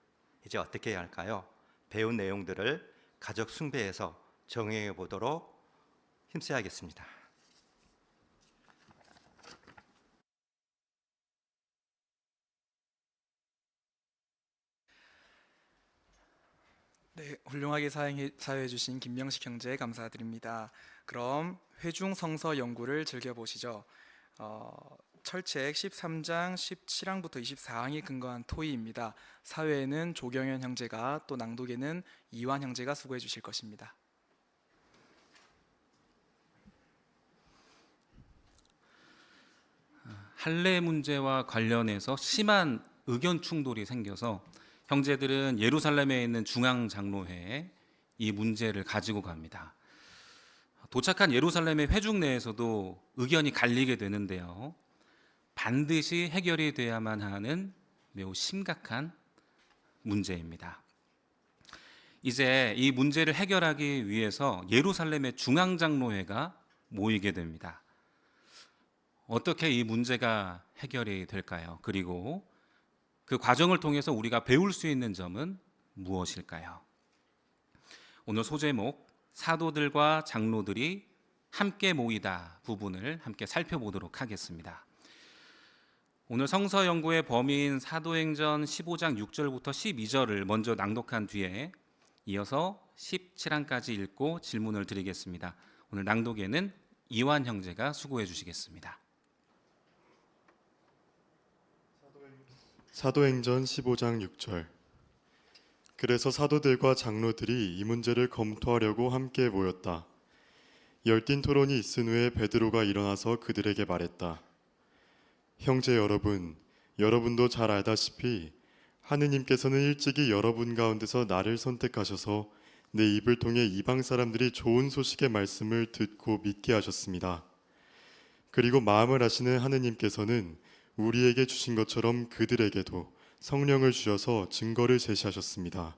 이제 어떻게 해야 할까요? 배운 내용들을 가족 숭배에서 적용해 보도록 힘써야겠습니다.
네, 훌륭하게 사용해 주신 김명식 형제 감사드립니다. 그럼 회중 성서 연구를 즐겨보시죠. 철책 13장 17항부터 24항에 근거한 토의입니다. 사회에는 조경현 형제가 또 낭독에는 이완 형제가 수고해 주실 것입니다.
할례 문제와 관련해서 심한 의견 충돌이 생겨서 형제들은 예루살렘에 있는 중앙장로회에 이 문제를 가지고 갑니다. 도착한 예루살렘의 회중 내에서도 의견이 갈리게 되는데요. 반드시 해결이 돼야만 하는 매우 심각한 문제입니다. 이제 이 문제를 해결하기 위해서 예루살렘의 중앙장로회가 모이게 됩니다. 어떻게 이 문제가 해결이 될까요? 그리고 그 과정을 통해서 우리가 배울 수 있는 점은 무엇일까요? 오늘 소제목 사도들과 장로들이 함께 모이다 부분을 함께 살펴보도록 하겠습니다. 오늘 성서 연구의 범위인 사도행전 15장 6절부터 12절을 먼저 낭독한 뒤에 이어서 17항까지 읽고 질문을 드리겠습니다. 오늘 낭독에는 이완 형제가 수고해 주시겠습니다.
사도행전 15장 6절.
그래서 사도들과 장로들이 이 문제를 검토하려고 함께 모였다. 열띤 토론이 있은 후에 베드로가 일어나서 그들에게 말했다. 형제 여러분, 여러분도 잘 알다시피 하느님께서는 일찍이 여러분 가운데서 나를 선택하셔서 내 입을 통해 이방 사람들이 좋은 소식의 말씀을 듣고 믿게 하셨습니다. 그리고 마음을 아시는 하느님께서는 우리에게 주신 것처럼 그들에게도 성령을 주셔서 증거를 제시하셨습니다.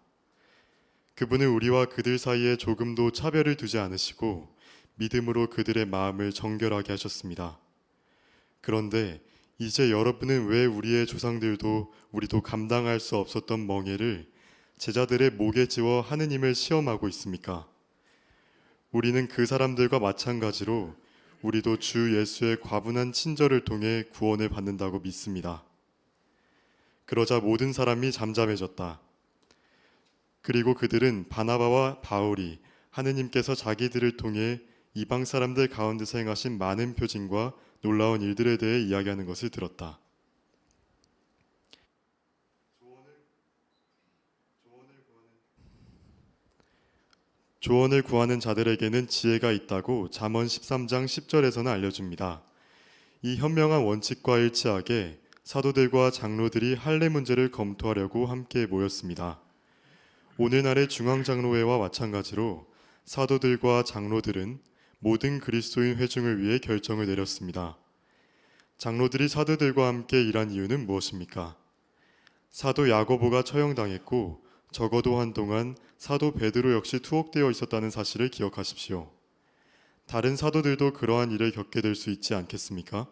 그분은 우리와 그들 사이에 조금도 차별을 두지 않으시고 믿음으로 그들의 마음을 정결하게 하셨습니다. 그런데 이제 여러분은 왜 우리의 조상들도 우리도 감당할 수 없었던 멍에를 제자들의 목에 지워 하느님을 시험하고 있습니까? 우리는 그 사람들과 마찬가지로 우리도 주 예수의 과분한 친절을 통해 구원을 받는다고 믿습니다. 그러자 모든 사람이 잠잠해졌다. 그리고 그들은 바나바와 바울이 하느님께서 자기들을 통해 이방 사람들 가운데서 행하신 많은 표징과 놀라운 일들에 대해 이야기하는 것을 들었다. 조언을 구하는 자들에게는 지혜가 있다고 잠언 13장 10절에서는 알려줍니다. 이 현명한 원칙과 일치하게 사도들과 장로들이 할례 문제를 검토하려고 함께 모였습니다. 오늘날의 중앙장로회와 마찬가지로 사도들과 장로들은 모든 그리스도인 회중을 위해 결정을 내렸습니다. 장로들이 사도들과 함께 일한 이유는 무엇입니까? 사도 야고보가 처형당했고 적어도 한동안 사도 베드로 역시 투옥되어 있었다는 사실을 기억하십시오. 다른 사도들도 그러한 일을 겪게 될 수 있지 않겠습니까?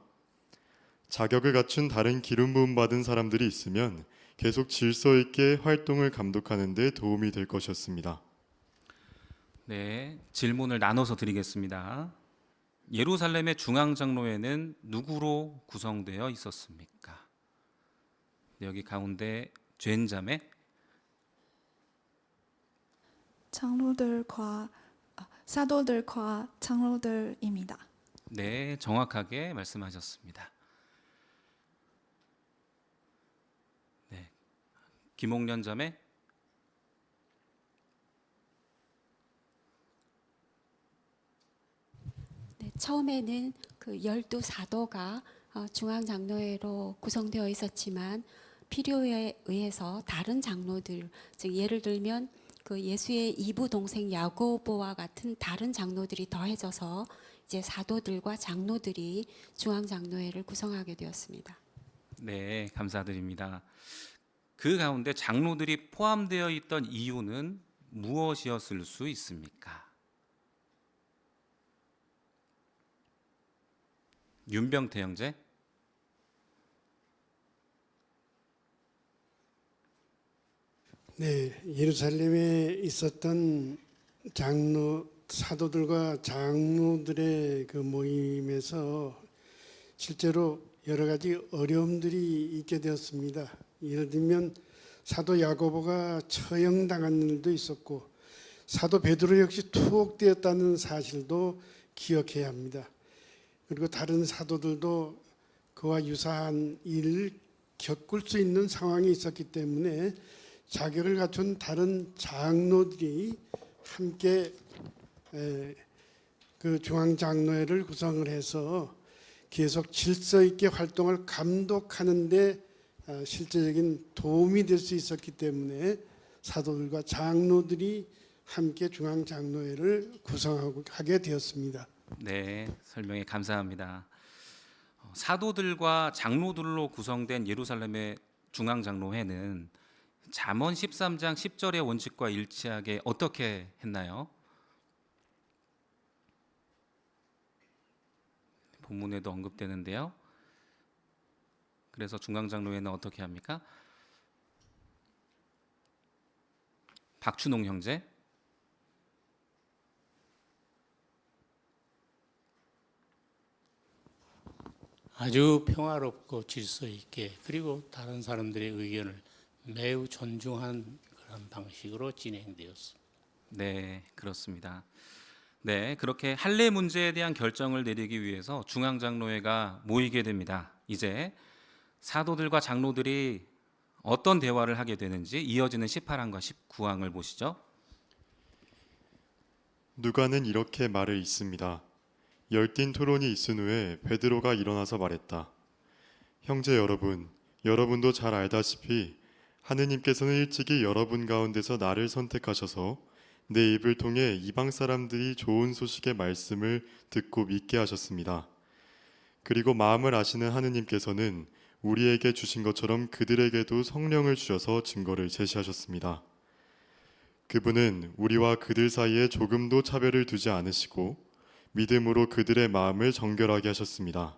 자격을 갖춘 다른 기름 부음 받은 사람들이 있으면 계속 질서 있게 활동을 감독하는 데 도움이 될 것이었습니다.
네, 질문을 나눠서 드리겠습니다. 예루살렘의 중앙장로회는 누구로 구성되어 있었습니까? 네, 여기 가운데 죄인자매.
사도들과 장로들입니다.
네, 정확하게 말씀하셨습니다. 네, 김옥련 자매.
네, 처음에는 그 12사도가 중앙장로회로 구성되어 있었지만 필요에 의해서 다른 장로들, 즉 예를 들면 그 예수의 이부 동생 야고보와 같은 다른 장로들이 더해져서 이제 사도들과 장로들이 중앙장로회를 구성하게 되었습니다.
네, 감사드립니다. 그 가운데 장로들이 포함되어 있던 이유는 무엇이었을 수 있습니까? 윤병태 형제.
네, 예루살렘에 있었던 사도들과 장로들의 그 모임에서 실제로 여러 가지 어려움들이 있게 되었습니다. 예를 들면 사도 야고보가 처형당한 일도 있었고 사도 베드로 역시 투옥되었다는 사실도 기억해야 합니다. 그리고 다른 사도들도 그와 유사한 일을 겪을 수 있는 상황이 있었기 때문에 자격을 갖춘 다른 장로들이 함께 그 중앙장로회를 구성을 해서 계속 질서 있게 활동을 감독하는 데 실제적인 도움이 될 수 있었기 때문에 사도들과 장로들이 함께 중앙장로회를 구성하게 되었습니다.
네, 설명에 감사합니다. 사도들과 장로들로 구성된 예루살렘의 중앙장로회는 잠언 13장 10절의 원칙과 일치하게 어떻게 했나요? 본문에도 언급되는데요. 그래서 중앙장로회는 어떻게 합니까? 박춘홍 형제.
아주 평화롭고 질서 있게 그리고 다른 사람들의 의견을 매우 존중한 그런 방식으로 진행되었습니다.
네, 그렇습니다. 네, 그렇게 할례 문제에 대한 결정을 내리기 위해서 중앙장로회가 모이게 됩니다. 이제 사도들과 장로들이 어떤 대화를 하게 되는지 이어지는 18항과 19항을 보시죠.
누가는 이렇게 말을 잇습니다. 열띤 토론이 있은 후에 베드로가 일어나서 말했다. 형제 여러분, 여러분도 잘 알다시피 하느님께서는 일찍이 여러분 가운데서 나를 선택하셔서 내 입을 통해 이방 사람들이 좋은 소식의 말씀을 듣고 믿게 하셨습니다. 그리고 마음을 아시는 하느님께서는 우리에게 주신 것처럼 그들에게도 성령을 주셔서 증거를 제시하셨습니다. 그분은 우리와 그들 사이에 조금도 차별을 두지 않으시고 믿음으로 그들의 마음을 정결하게 하셨습니다.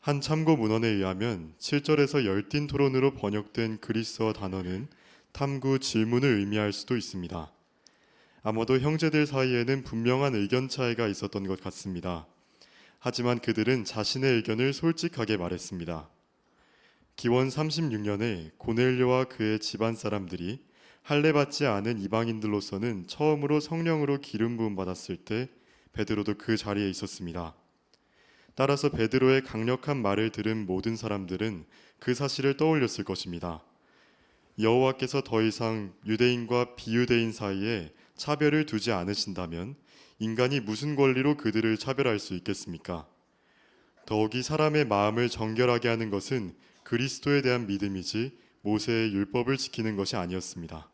한 참고 문헌에 의하면 7절에서 열띤 토론으로 번역된 그리스어 단어는 탐구, 질문을 의미할 수도 있습니다. 아마도 형제들 사이에는 분명한 의견 차이가 있었던 것 같습니다. 하지만 그들은 자신의 의견을 솔직하게 말했습니다. 기원 36년에 고넬료와 그의 집안 사람들이 할례받지 않은 이방인들로서는 처음으로 성령으로 기름 부음 받았을 때 베드로도 그 자리에 있었습니다. 따라서 베드로의 강력한 말을 들은 모든 사람들은 그 사실을 떠올렸을 것입니다. 여호와께서 더 이상 유대인과 비유대인 사이에 차별을 두지 않으신다면 인간이 무슨 권리로 그들을 차별할 수 있겠습니까? 더욱이 사람의 마음을 정결하게 하는 것은 그리스도에 대한 믿음이지 모세의 율법을 지키는 것이 아니었습니다.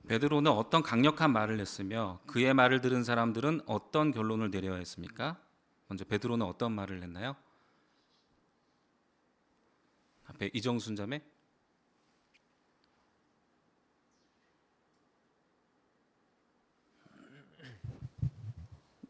베드로는 어떤 강력한 말을 했으며 그의 말을 들은 사람들은 어떤 결론을 내려야 했습니까? 먼저 베드로는 어떤 말을 했나요? 앞에 이정순 자매.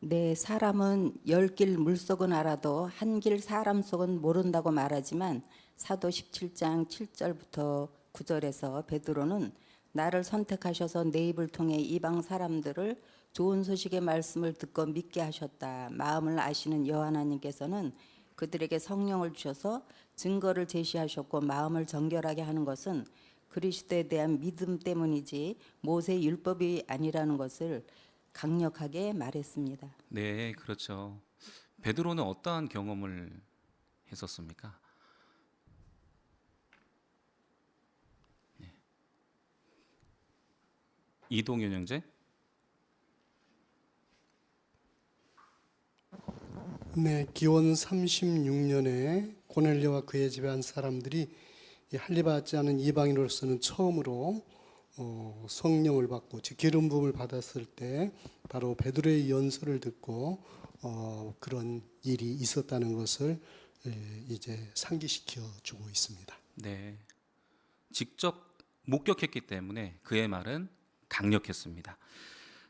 네, 사람은 열 길 물속은 알아도 한 길 사람 속은 모른다고 말하지만 사도 17장 7절부터 9절에서 베드로는 나를 선택하셔서 내 입을 통해 이방 사람들을 좋은 소식의 말씀을 듣고 믿게 하셨다. 마음을 아시는 여호와 하나님께서는 그들에게 성령을 주셔서 증거를 제시하셨고 마음을 정결하게 하는 것은 그리스도에 대한 믿음 때문이지 모세의 율법이 아니라는 것을 강력하게 말했습니다.
네, 그렇죠. 베드로는 어떠한 경험을 했었습니까? 네. 이동현 형제.
네, 기원 36년에 고넬료와 그의 집안 사람들이 할례받지 않은 이방인으로서는 처음으로 성령을 받고 즉 기름 부음을 받았을 때 바로 베드로의 연설을 듣고 그런 일이 있었다는 것을 이제 상기시켜 주고 있습니다.
네, 직접 목격했기 때문에 그의 말은 강력했습니다.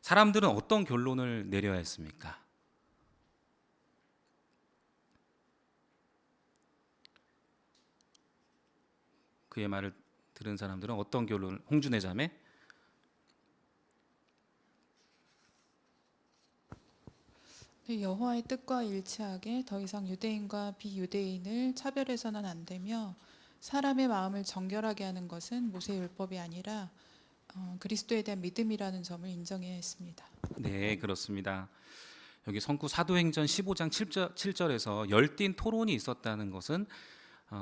사람들은 어떤 결론을 내려야 했습니까? 그의 말을 들은 사람들은 어떤 결론을, 홍준혜 자매?
네, 여호와의 뜻과 일치하게 더 이상 유대인과 비유대인을 차별해서는 안 되며 사람의 마음을 정결하게 하는 것은 모세의 율법이 아니라 그리스도에 대한 믿음이라는 점을 인정해야 했습니다.
네, 그렇습니다. 여기 성구 사도행전 15장 7절에서 열띤 토론이 있었다는 것은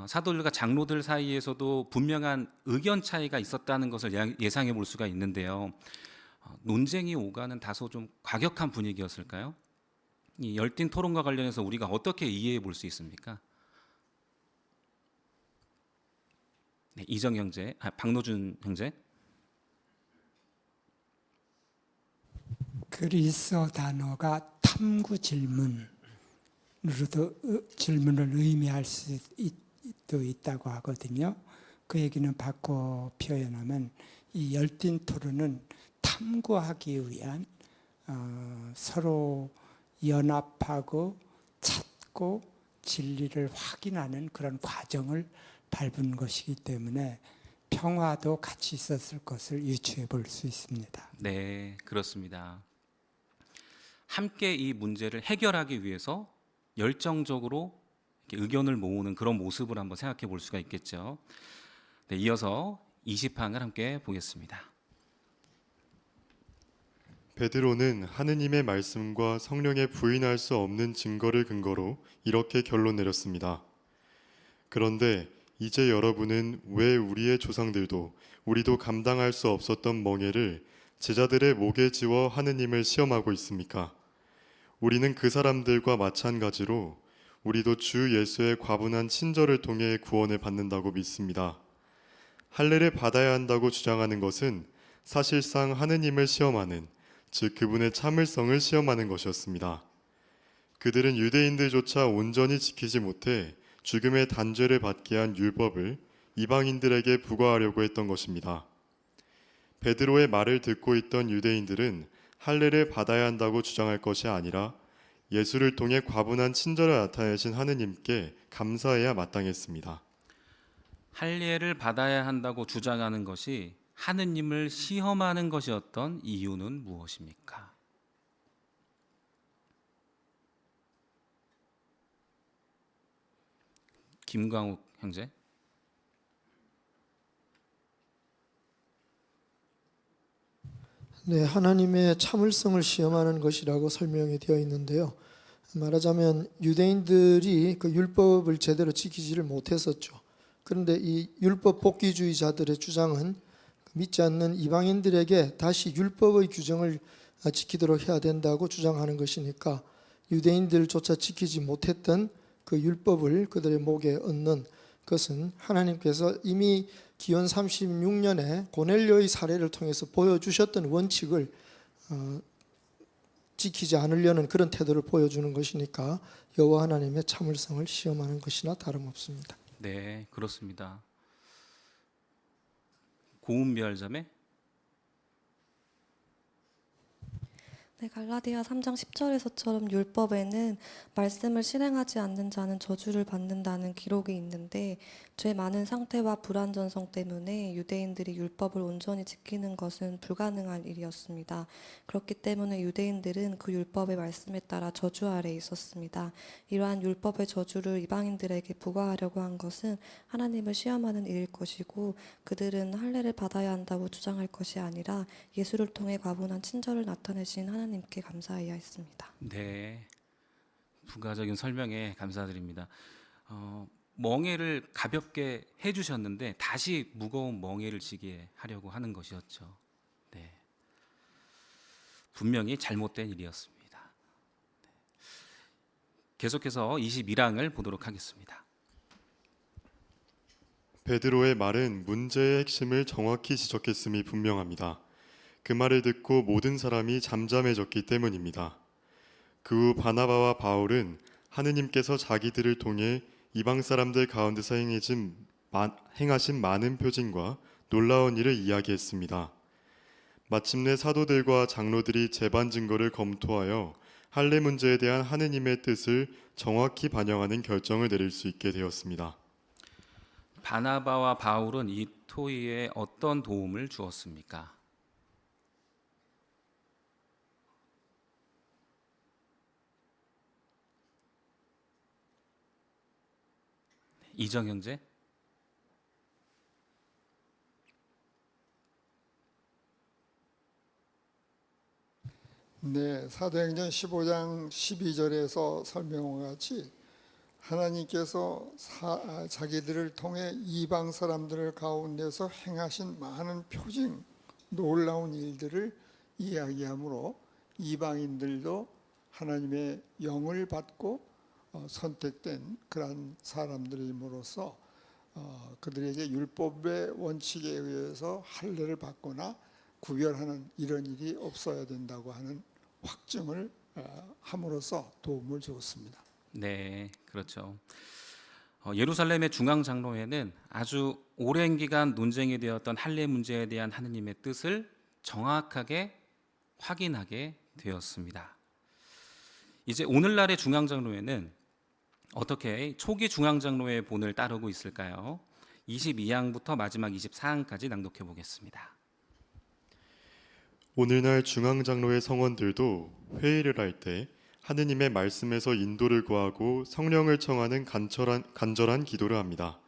사도들과 장로들 사이에서도 분명한 의견 차이가 있었다는 것을 예상해 볼 수가 있는데요. 논쟁이 오가는 다소 좀 과격한 분위기였을까요? 이 열띤 토론과 관련해서 우리가 어떻게 이해해 볼 수 있습니까? 네, 이정 형제, 박노준 형제.
그리스어 단어가 탐구 질문으로도 질문을 의미할 수도 있다고 하거든요. 그 얘기는 바꿔 표현하면 이 열띤 토론은 탐구하기 위한 서로 연합하고 찾고 진리를 확인하는 그런 과정을 밟은 것이기 때문에 평화도 같이 있었을 것을 유추해 볼 수 있습니다.
네, 그렇습니다. 함께 이 문제를 해결하기 위해서 열정적으로 이렇게 의견을 모으는 그런 모습을 한번 생각해 볼 수가 있겠죠. 네, 이어서 20항을 함께 보겠습니다.
베드로는 하느님의 말씀과 성령에 부인할 수 없는 증거를 근거로 이렇게 결론 내렸습니다. 그런데 이제 여러분은 왜 우리의 조상들도 우리도 감당할 수 없었던 멍에를 제자들의 목에 지워 하느님을 시험하고 있습니까? 우리는 그 사람들과 마찬가지로 우리도 주 예수의 과분한 친절을 통해 구원을 받는다고 믿습니다. 할례를 받아야 한다고 주장하는 것은 사실상 하느님을 시험하는, 즉 그분의 참을성을 시험하는 것이었습니다. 그들은 유대인들조차 온전히 지키지 못해 죽음의 단죄를 받게 한 율법을 이방인들에게 부과하려고 했던 것입니다. 베드로의 말을 듣고 있던 유대인들은 할례를 받아야 한다고 주장할 것이 아니라 예수를 통해 과분한 친절을 나타내신 하느님께 감사해야 마땅했습니다.
할례를 받아야 한다고 주장하는 것이 하느님을 시험하는 것이었던 이유는 무엇입니까? 김광욱 형제.
네, 하나님의 참을성을 시험하는 것이라고 설명이 되어 있는데요. 말하자면 유대인들이 그 율법을 제대로 지키지를 못했었죠. 그런데 이 율법 복귀주의자들의 주장은 믿지 않는 이방인들에게 다시 율법의 규정을 지키도록 해야 된다고 주장하는 것이니까 유대인들조차 지키지 못했던 그 율법을 그들의 목에 얹는 것은 하나님께서 이미 기원 36년에 고넬료의 사례를 통해서 보여주셨던 원칙을 지키지 않으려는 그런 태도를 보여주는 것이니까 여호와 하나님의 참을성을 시험하는 것이나 다름없습니다.
네, 그렇습니다. 고은별 자매.
네, 갈라디아 3장 10절에서처럼 율법에는 말씀을 실행하지 않는 자는 저주를 받는다는 기록이 있는데 죄 많은 상태와 불완전성 때문에 유대인들이 율법을 온전히 지키는 것은 불가능한 일이었습니다. 그렇기 때문에 유대인들은 그 율법의 말씀에 따라 저주 아래에 있었습니다. 이러한 율법의 저주를 이방인들에게 부과하려고 한 것은 하나님을 시험하는 일일 것이고 그들은 할례를 받아야 한다고 주장할 것이 아니라 예수를 통해 과분한 친절을 나타내신 하나님께 감사해야 했습니다.
네, 부가적인 설명에 감사드립니다. 멍에를 가볍게 해주셨는데 다시 무거운 멍에를 지게 하려고 하는 것이었죠. 네, 분명히 잘못된 일이었습니다. 네. 계속해서 21항을 보도록 하겠습니다.
베드로의 말은 문제의 핵심을 정확히 지적했음이 분명합니다. 그 말을 듣고 모든 사람이 잠잠해졌기 때문입니다. 그 후 바나바와 바울은 하느님께서 자기들을 통해 이방 사람들 가운데서 행하신 많은 표징과 놀라운 일을 이야기했습니다. 마침내 사도들과 장로들이 재반 증거를 검토하여 할례 문제에 대한 하느님의 뜻을 정확히 반영하는 결정을 내릴 수 있게 되었습니다.
바나바와 바울은 이 토의에 어떤 도움을 주었습니까? 이정 형제.
네, 사도행전 15장 12절에서 설명과 같이 하나님께서 자기들을 통해 이방 사람들 가운데서 행하신 많은 표징, 놀라운 일들을 이야기하므로 이방인들도 하나님의 영을 받고 선택된 그러한 사람들임으로써 그들에게 율법의 원칙에 의해서 할례를 받거나 구별하는 이런 일이 없어야 된다고 하는 확증을 함으로써 도움을 주었습니다.
네, 그렇죠. 예루살렘의 중앙장로회는 아주 오랜 기간 논쟁이 되었던 할례 문제에 대한 하느님의 뜻을 정확하게 확인하게 되었습니다. 이제 오늘날의 중앙장로회는 어떻게 초기 중앙장로회의 본을 따르고 있을까요? 22항부터 마지막 24항까지 낭독해 보겠습니다.
오늘날 중앙장로회 성원들도 회의를 할 때 하느님의 말씀에서 인도를 구하고 성령을 청하는 간절한 기도를 합니다.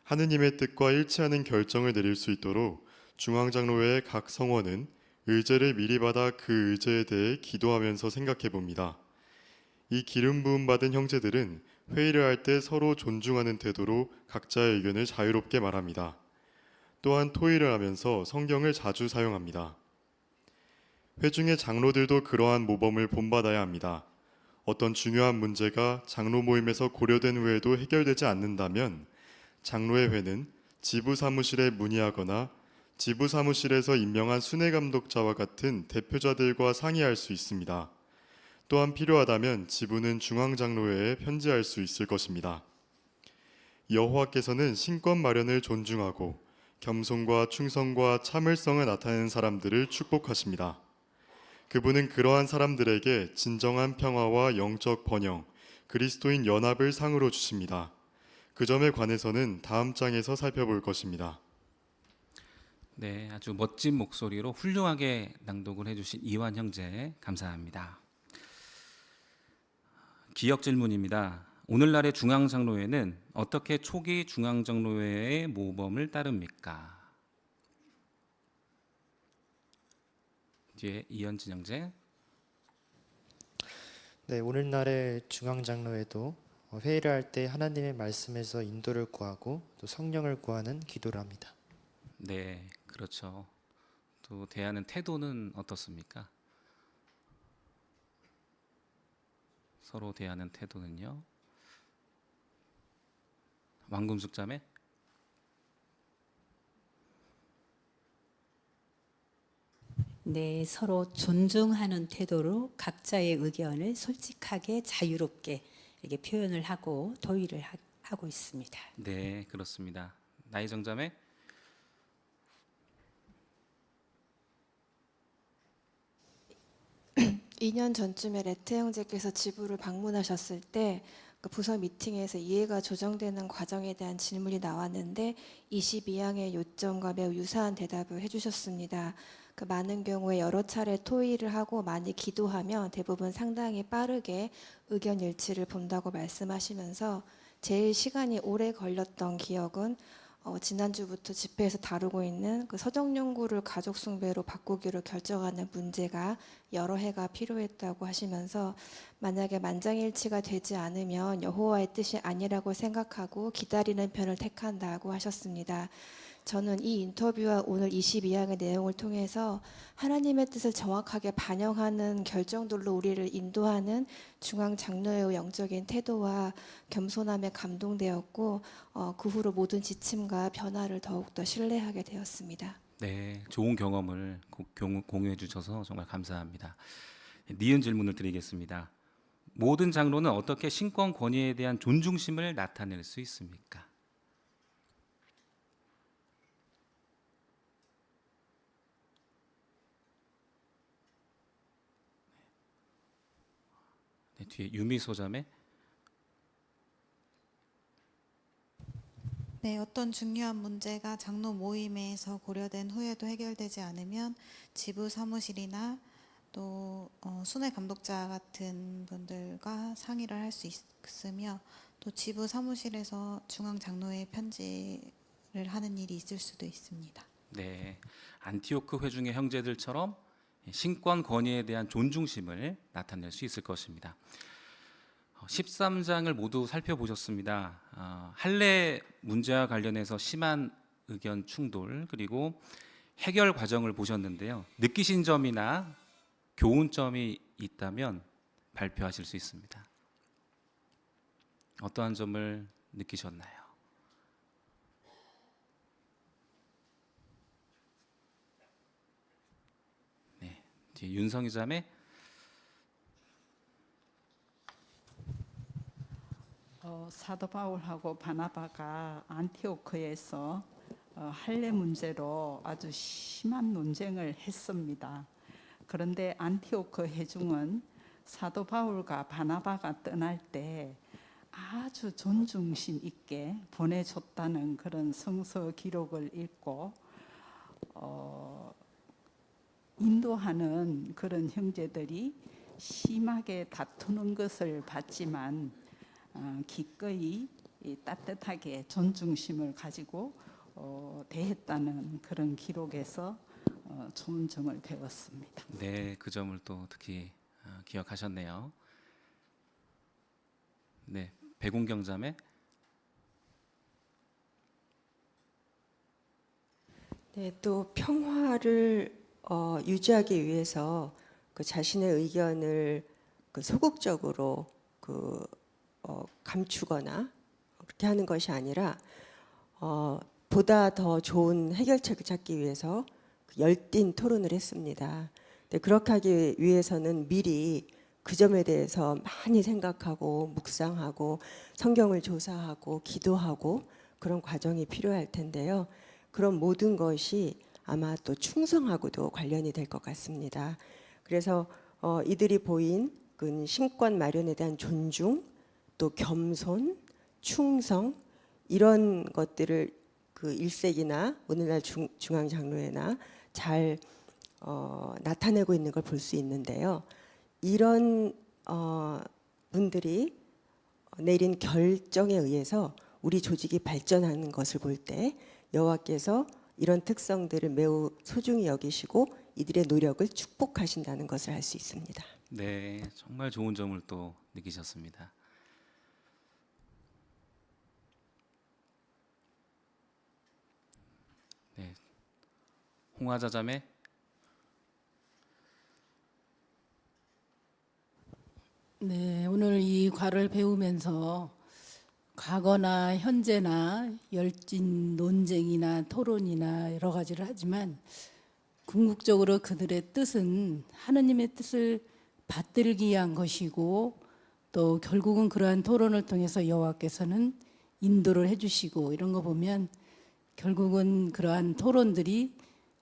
하느님의 뜻과 일치하는 결정을 내릴 수 있도록 중앙장로회의 각 성원은 의제를 미리 받아 그 의제에 대해 기도하면서 생각해 봅니다. 이 기름 부음 받은 형제들은 회의를 할 때 서로 존중하는 태도로 각자의 의견을 자유롭게 말합니다. 또한 토의를 하면서 성경을 자주 사용합니다. 회중의 장로들도 그러한 모범을 본받아야 합니다. 어떤 중요한 문제가 장로 모임에서 고려된 후에도 해결되지 않는다면 장로의 회는 지부 사무실에 문의하거나 지부 사무실에서 임명한 순회 감독자와 같은 대표자들과 상의할 수 있습니다. 또한 필요하다면 지부는 중앙장로회에 편지할 수 있을 것입니다. 여호와께서는 신권 마련을 존중하고 겸손과 충성과 참을성을 나타내는 사람들을 축복하십니다. 그분은 그러한 사람들에게 진정한 평화와 영적 번영, 그리스도인 연합을 상으로 주십니다. 그 점에 관해서는 다음 장에서 살펴볼 것입니다.
네, 아주 멋진 목소리로 훌륭하게 낭독을 해주신 이완 형제 감사합니다. 기억 질문입니다. 오늘날의 중앙장로회는 어떻게 초기 중앙장로회의 모범을 따릅니까? 뒤에 이현진 형제.
네, 오늘날의 중앙장로회도 회의를 할 때 하나님의 말씀에서 인도를 구하고 또 성령을 구하는 기도를 합니다.
네, 그렇죠. 또 대하는 태도는 어떻습니까? 서로 대하는 태도는요. 왕금숙 자매.
네, 서로 존중하는 태도로 각자의 의견을 솔직하게 자유롭게 이렇게 표현을 하고 도의를 하고 있습니다.
네, 그렇습니다. 나이정 자매.
음, 2년 전쯤에 레트 형제께서 지부를 방문하셨을 때 그 부서 미팅에서 이해가 조정되는 과정에 대한 질문이 나왔는데 22항의 요점과 매우 유사한 대답을 해주셨습니다. 그 많은 경우에 여러 차례 토의를 하고 많이 기도하면 대부분 상당히 빠르게 의견 일치를 본다고 말씀하시면서 제일 시간이 오래 걸렸던 기억은 지난주부터 집회에서 다루고 있는 그 서정연구를 가족 숭배로 바꾸기로 결정하는 문제가 여러 해가 필요했다고 하시면서 만약에 만장일치가 되지 않으면 여호와의 뜻이 아니라고 생각하고 기다리는 편을 택한다고 하셨습니다. 저는 이 인터뷰와 오늘 22항의 내용을 통해서 하나님의 뜻을 정확하게 반영하는 결정들로 우리를 인도하는 중앙 장로의 영적인 태도와 겸손함에 감동되었고 그 후로 모든 지침과 변화를 더욱더 신뢰하게 되었습니다.
네, 좋은 경험을 공유해 주셔서 정말 감사합니다. 니은 질문을 드리겠습니다. 모든 장로는 어떻게 신권 권위에 대한 존중심을 나타낼 수 있습니까? 네, 뒤에 유미소 자매.
네, 어떤 중요한 문제가 장로 모임에서 고려된 후에도 해결되지 않으면 지부 사무실이나 또 순회 감독자 같은 분들과 상의를 할 수 있으며 또 지부 사무실에서 중앙 장로회 편지를 하는 일이 있을 수도 있습니다.
네, 안티오크 회중의 형제들처럼 신권 권위에 대한 존중심을 나타낼 수 있을 것입니다. 13장을 모두 살펴보셨습니다. 할례 문제와 관련해서 심한 의견 충돌 그리고 해결 과정을 보셨는데요. 느끼신 점이나 교훈점이 있다면 발표하실 수 있습니다. 어떠한 점을 느끼셨나요? 네, 뒤에 윤성희 자매.
사도 바울하고 바나바가 안티오크에서 할례 문제로 아주 심한 논쟁을 했습니다. 그런데 안티오크 회중은 사도 바울과 바나바가 떠날 때 아주 존중심 있게 보내줬다는 그런 성서 기록을 읽고 인도하는 그런 형제들이 심하게 다투는 것을 봤지만 기꺼이 따뜻하게 존중심을 가지고 대했다는 그런 기록에서 좋은 점을 배웠습니다.
네, 그 점을 또 특히 기억하셨네요. 네, 백운경 자매.
네, 또 평화를 유지하기 위해서 그 자신의 의견을 그 소극적으로 감추거나 그렇게 하는 것이 아니라 보다 더 좋은 해결책을 찾기 위해서 열띤 토론을 했습니다. 근데 그렇게 하기 위해서는 미리 그 점에 대해서 많이 생각하고 묵상하고 성경을 조사하고 기도하고 그런 과정이 필요할 텐데요. 그런 모든 것이 아마 또 충성하고도 관련이 될 것 같습니다. 그래서 이들이 보인 그 신권 마련에 대한 존중, 또 겸손, 충성 이런 것들을 그 일색이나 오늘날 중앙장로회나 잘 나타내고 있는 걸 볼 수 있는데요. 이런 분들이 내린 결정에 의해서 우리 조직이 발전하는 것을 볼 때 여호와께서 이런 특성들을 매우 소중히 여기시고 이들의 노력을 축복하신다는 것을 알 수 있습니다.
네, 정말 좋은 점을 또 느끼셨습니다. 네, 홍화자 자매.
네, 오늘 이 과를 배우면서 과거나 현재나 열띤 논쟁이나 토론이나 여러 가지를 하지만 궁극적으로 그들의 뜻은 하느님의 뜻을 받들기 위한 것이고 또 결국은 그러한 토론을 통해서 여호와께서는 인도를 해주시고 이런 거 보면 결국은 그러한 토론들이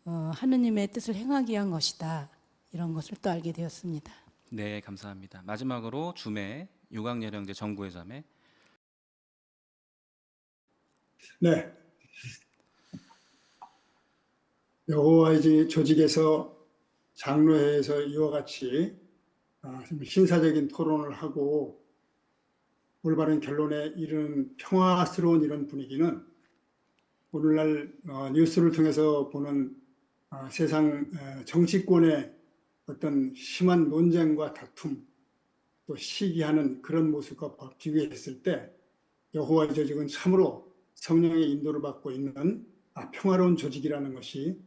하느님의 뜻을 행하기 위한 것이다. 이런 것을 또 알게 되었습니다.
네, 감사합니다. 마지막으로 주매 유광열형제 정구회 자매.
네. 여호와의 조직에서 장로회에서 이와 같이 신사적인 토론을 하고 올바른 결론에 이르는 평화스러운 이런 분위기는 오늘날 뉴스를 통해서 보는 세상 정치권의 어떤 심한 논쟁과 다툼 또 시기하는 그런 모습과 비교했을 때 여호와의 조직은 참으로 성령의 인도를 받고 있는 평화로운 조직이라는 것이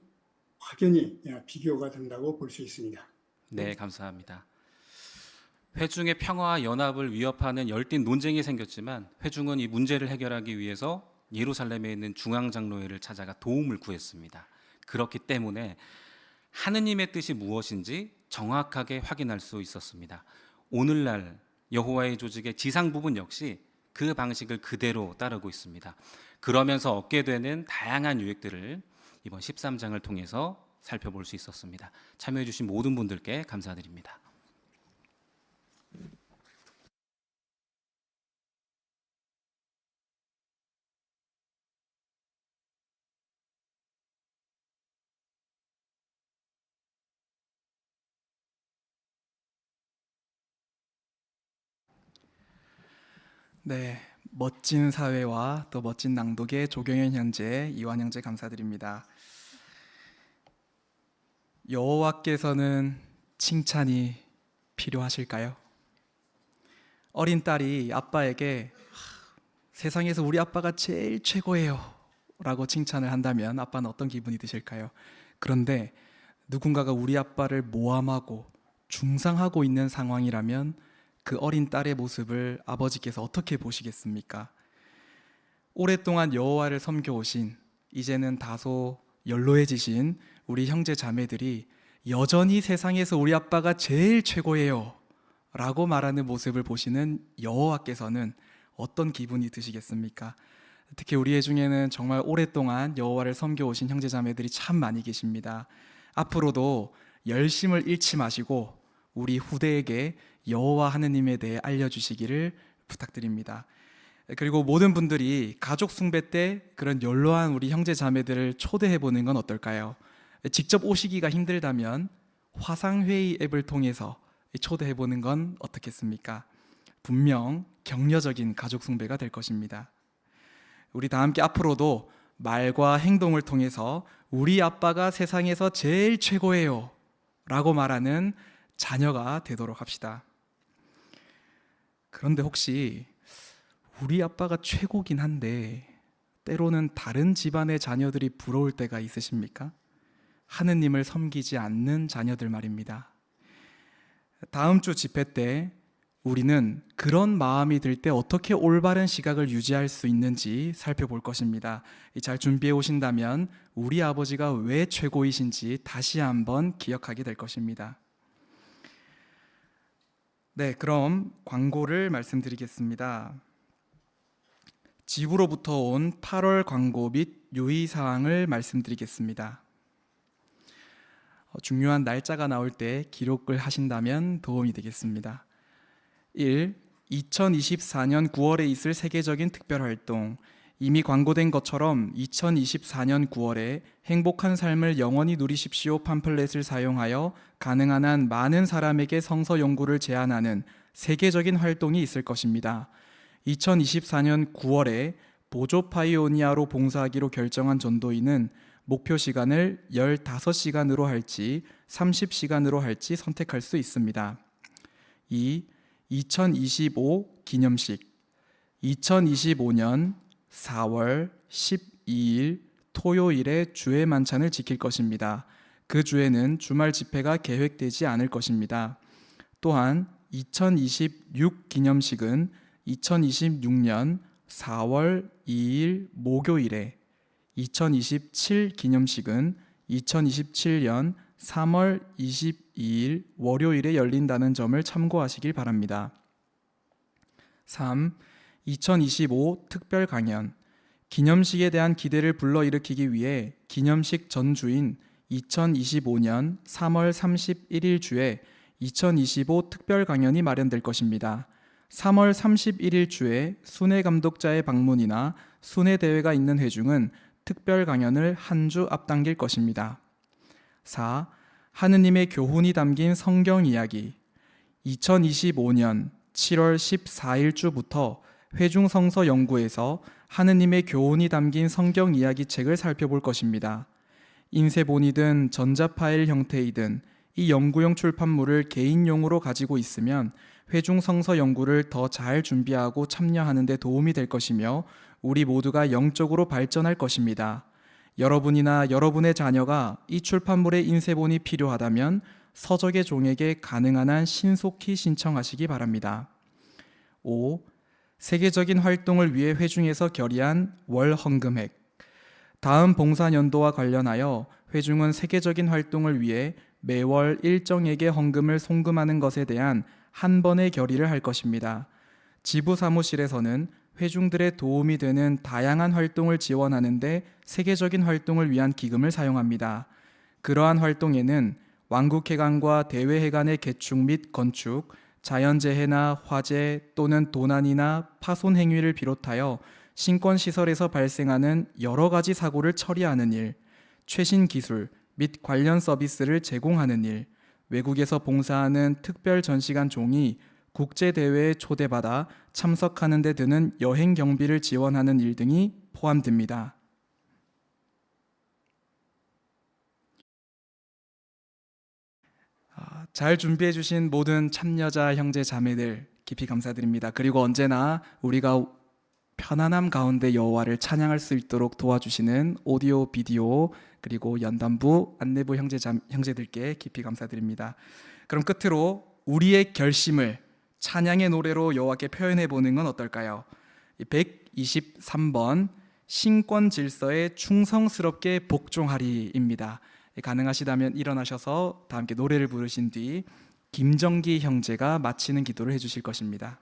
확연히 비교가 된다고 볼 수 있습니다.
네, 감사합니다. 회중의 평화와 연합을 위협하는 열띤 논쟁이 생겼지만 회중은 이 문제를 해결하기 위해서 예루살렘에 있는 중앙장로회를 찾아가 도움을 구했습니다. 그렇기 때문에 하느님의 뜻이 무엇인지 정확하게 확인할 수 있었습니다. 오늘날 여호와의 조직의 지상 부분 역시 그 방식을 그대로 따르고 있습니다. 그러면서 얻게 되는 다양한 유익들을 이번 13장을 통해서 살펴볼 수 있었습니다. 참여해 주신 모든 분들께 감사드립니다.
네, 멋진 사회와 또 멋진 낭독의 조경현 형제, 이완 형제 감사드립니다. 여호와께서는 칭찬이 필요하실까요? 어린 딸이 아빠에게 세상에서 우리 아빠가 제일 최고예요 라고 칭찬을 한다면 아빠는 어떤 기분이 드실까요? 그런데 누군가가 우리 아빠를 모함하고 중상하고 있는 상황이라면 그 어린 딸의 모습을 아버지께서 어떻게 보시겠습니까? 오랫동안 여호와를 섬겨오신 이제는 다소 연로해지신 우리 형제 자매들이 여전히 세상에서 우리 아빠가 제일 최고예요 라고 말하는 모습을 보시는 여호와께서는 어떤 기분이 드시겠습니까? 특히 우리 중에는 정말 오랫동안 여호와를 섬겨오신 형제 자매들이 참 많이 계십니다. 앞으로도 열심을 잃지 마시고 우리 후대에게 여호와 하느님에 대해 알려주시기를 부탁드립니다. 그리고 모든 분들이 가족 숭배 때 그런 연로한 우리 형제 자매들을 초대해 보는 건 어떨까요? 직접 오시기가 힘들다면 화상회의 앱을 통해서 초대해 보는 건 어떻겠습니까? 분명 격려적인 가족 숭배가 될 것입니다. 우리 다 함께 앞으로도 말과 행동을 통해서 우리 아빠가 세상에서 제일 최고예요 라고 말하는 자녀가 되도록 합시다. 그런데 혹시 우리 아빠가 최고긴 한데 때로는 다른 집안의 자녀들이 부러울 때가 있으십니까? 하느님을 섬기지 않는 자녀들 말입니다. 다음 주 집회 때 우리는 그런 마음이 들 때 어떻게 올바른 시각을 유지할 수 있는지 살펴볼 것입니다. 잘 준비해 오신다면 우리 아버지가 왜 최고이신지 다시 한번 기억하게 될 것입니다. 네, 그럼 광고를 말씀드리겠습니다. 지부로부터 온 8월 광고 및 유의사항을 말씀드리겠습니다. 중요한 날짜가 나올 때 기록을 하신다면 도움이 되겠습니다. 1. 2024년 9월에 있을 세계적인 특별활동. 이미 광고된 것처럼 2024년 9월에 행복한 삶을 영원히 누리십시오 팜플렛을 사용하여 가능한 한 많은 사람에게 성서 연구를 제안하는 세계적인 활동이 있을 것입니다. 2024년 9월에 보조 파이오니아로 봉사하기로 결정한 전도인은 목표 시간을 15시간으로 할지 30시간으로 할지 선택할 수 있습니다. 2. 2025 기념식. 2025년 4월 12일 토요일에 주의 만찬을 지킬 것입니다. 그 주에는 주말 집회가 계획되지 않을 것입니다. 또한 2026 기념식은 2026년 4월 2일 목요일에, 2027 기념식은 2027년 3월 22일 월요일에 열린다는 점을 참고하시길 바랍니다. 3. 2025 특별 강연. 기념식에 대한 기대를 불러일으키기 위해 기념식 전주인 2025년 3월 31일 주에 2025 특별 강연이 마련될 것입니다. 3월 31일 주에 순회 감독자의 방문이나 순회 대회가 있는 회중은 특별 강연을 한 주 앞당길 것입니다. 4. 하느님의 교훈이 담긴 성경 이야기. 2025년 7월 14일 주부터 회중 성서 연구에서 하느님의 교훈이 담긴 성경 이야기 책을 살펴볼 것입니다. 인쇄본이든 전자파일 형태이든 이 연구용 출판물을 개인용으로 가지고 있으면 회중 성서 연구를 더 잘 준비하고 참여하는 데 도움이 될 것이며 우리 모두가 영적으로 발전할 것입니다. 여러분이나 여러분의 자녀가 이 출판물의 인쇄본이 필요하다면 서적의 종에게 가능한 한 신속히 신청하시기 바랍니다. 5. 세계적인 활동을 위해 회중에서 결의한 월 헌금액. 다음 봉사년도와 관련하여 회중은 세계적인 활동을 위해 매월 일정액의 헌금을 송금하는 것에 대한 한 번의 결의를 할 것입니다. 지부 사무실에서는 회중들의 도움이 되는 다양한 활동을 지원하는 데 세계적인 활동을 위한 기금을 사용합니다. 그러한 활동에는 왕국회관과 대외회관의 개축 및 건축, 자연재해나 화재 또는 도난이나 파손 행위를 비롯하여 신권시설에서 발생하는 여러 가지 사고를 처리하는 일, 최신 기술 및 관련 서비스를 제공하는 일, 외국에서 봉사하는 특별 전시관 종이 국제대회에 초대받아 참석하는 데 드는 여행 경비를 지원하는 일 등이 포함됩니다. 잘 준비해 주신 모든 참여자 형제 자매들 깊이 감사드립니다. 그리고 언제나 우리가 편안함 가운데 여호와를 찬양할 수 있도록 도와주시는 오디오 비디오 그리고 연단부 안내부 형제들께 깊이 감사드립니다. 그럼 끝으로 우리의 결심을 찬양의 노래로 여호와께 표현해 보는 건 어떨까요? 123번 신권 질서에 충성스럽게 복종하리입니다. 가능하시다면 일어나셔서 다 함께 노래를 부르신 뒤 김정기 형제가 마치는 기도를 해주실 것입니다.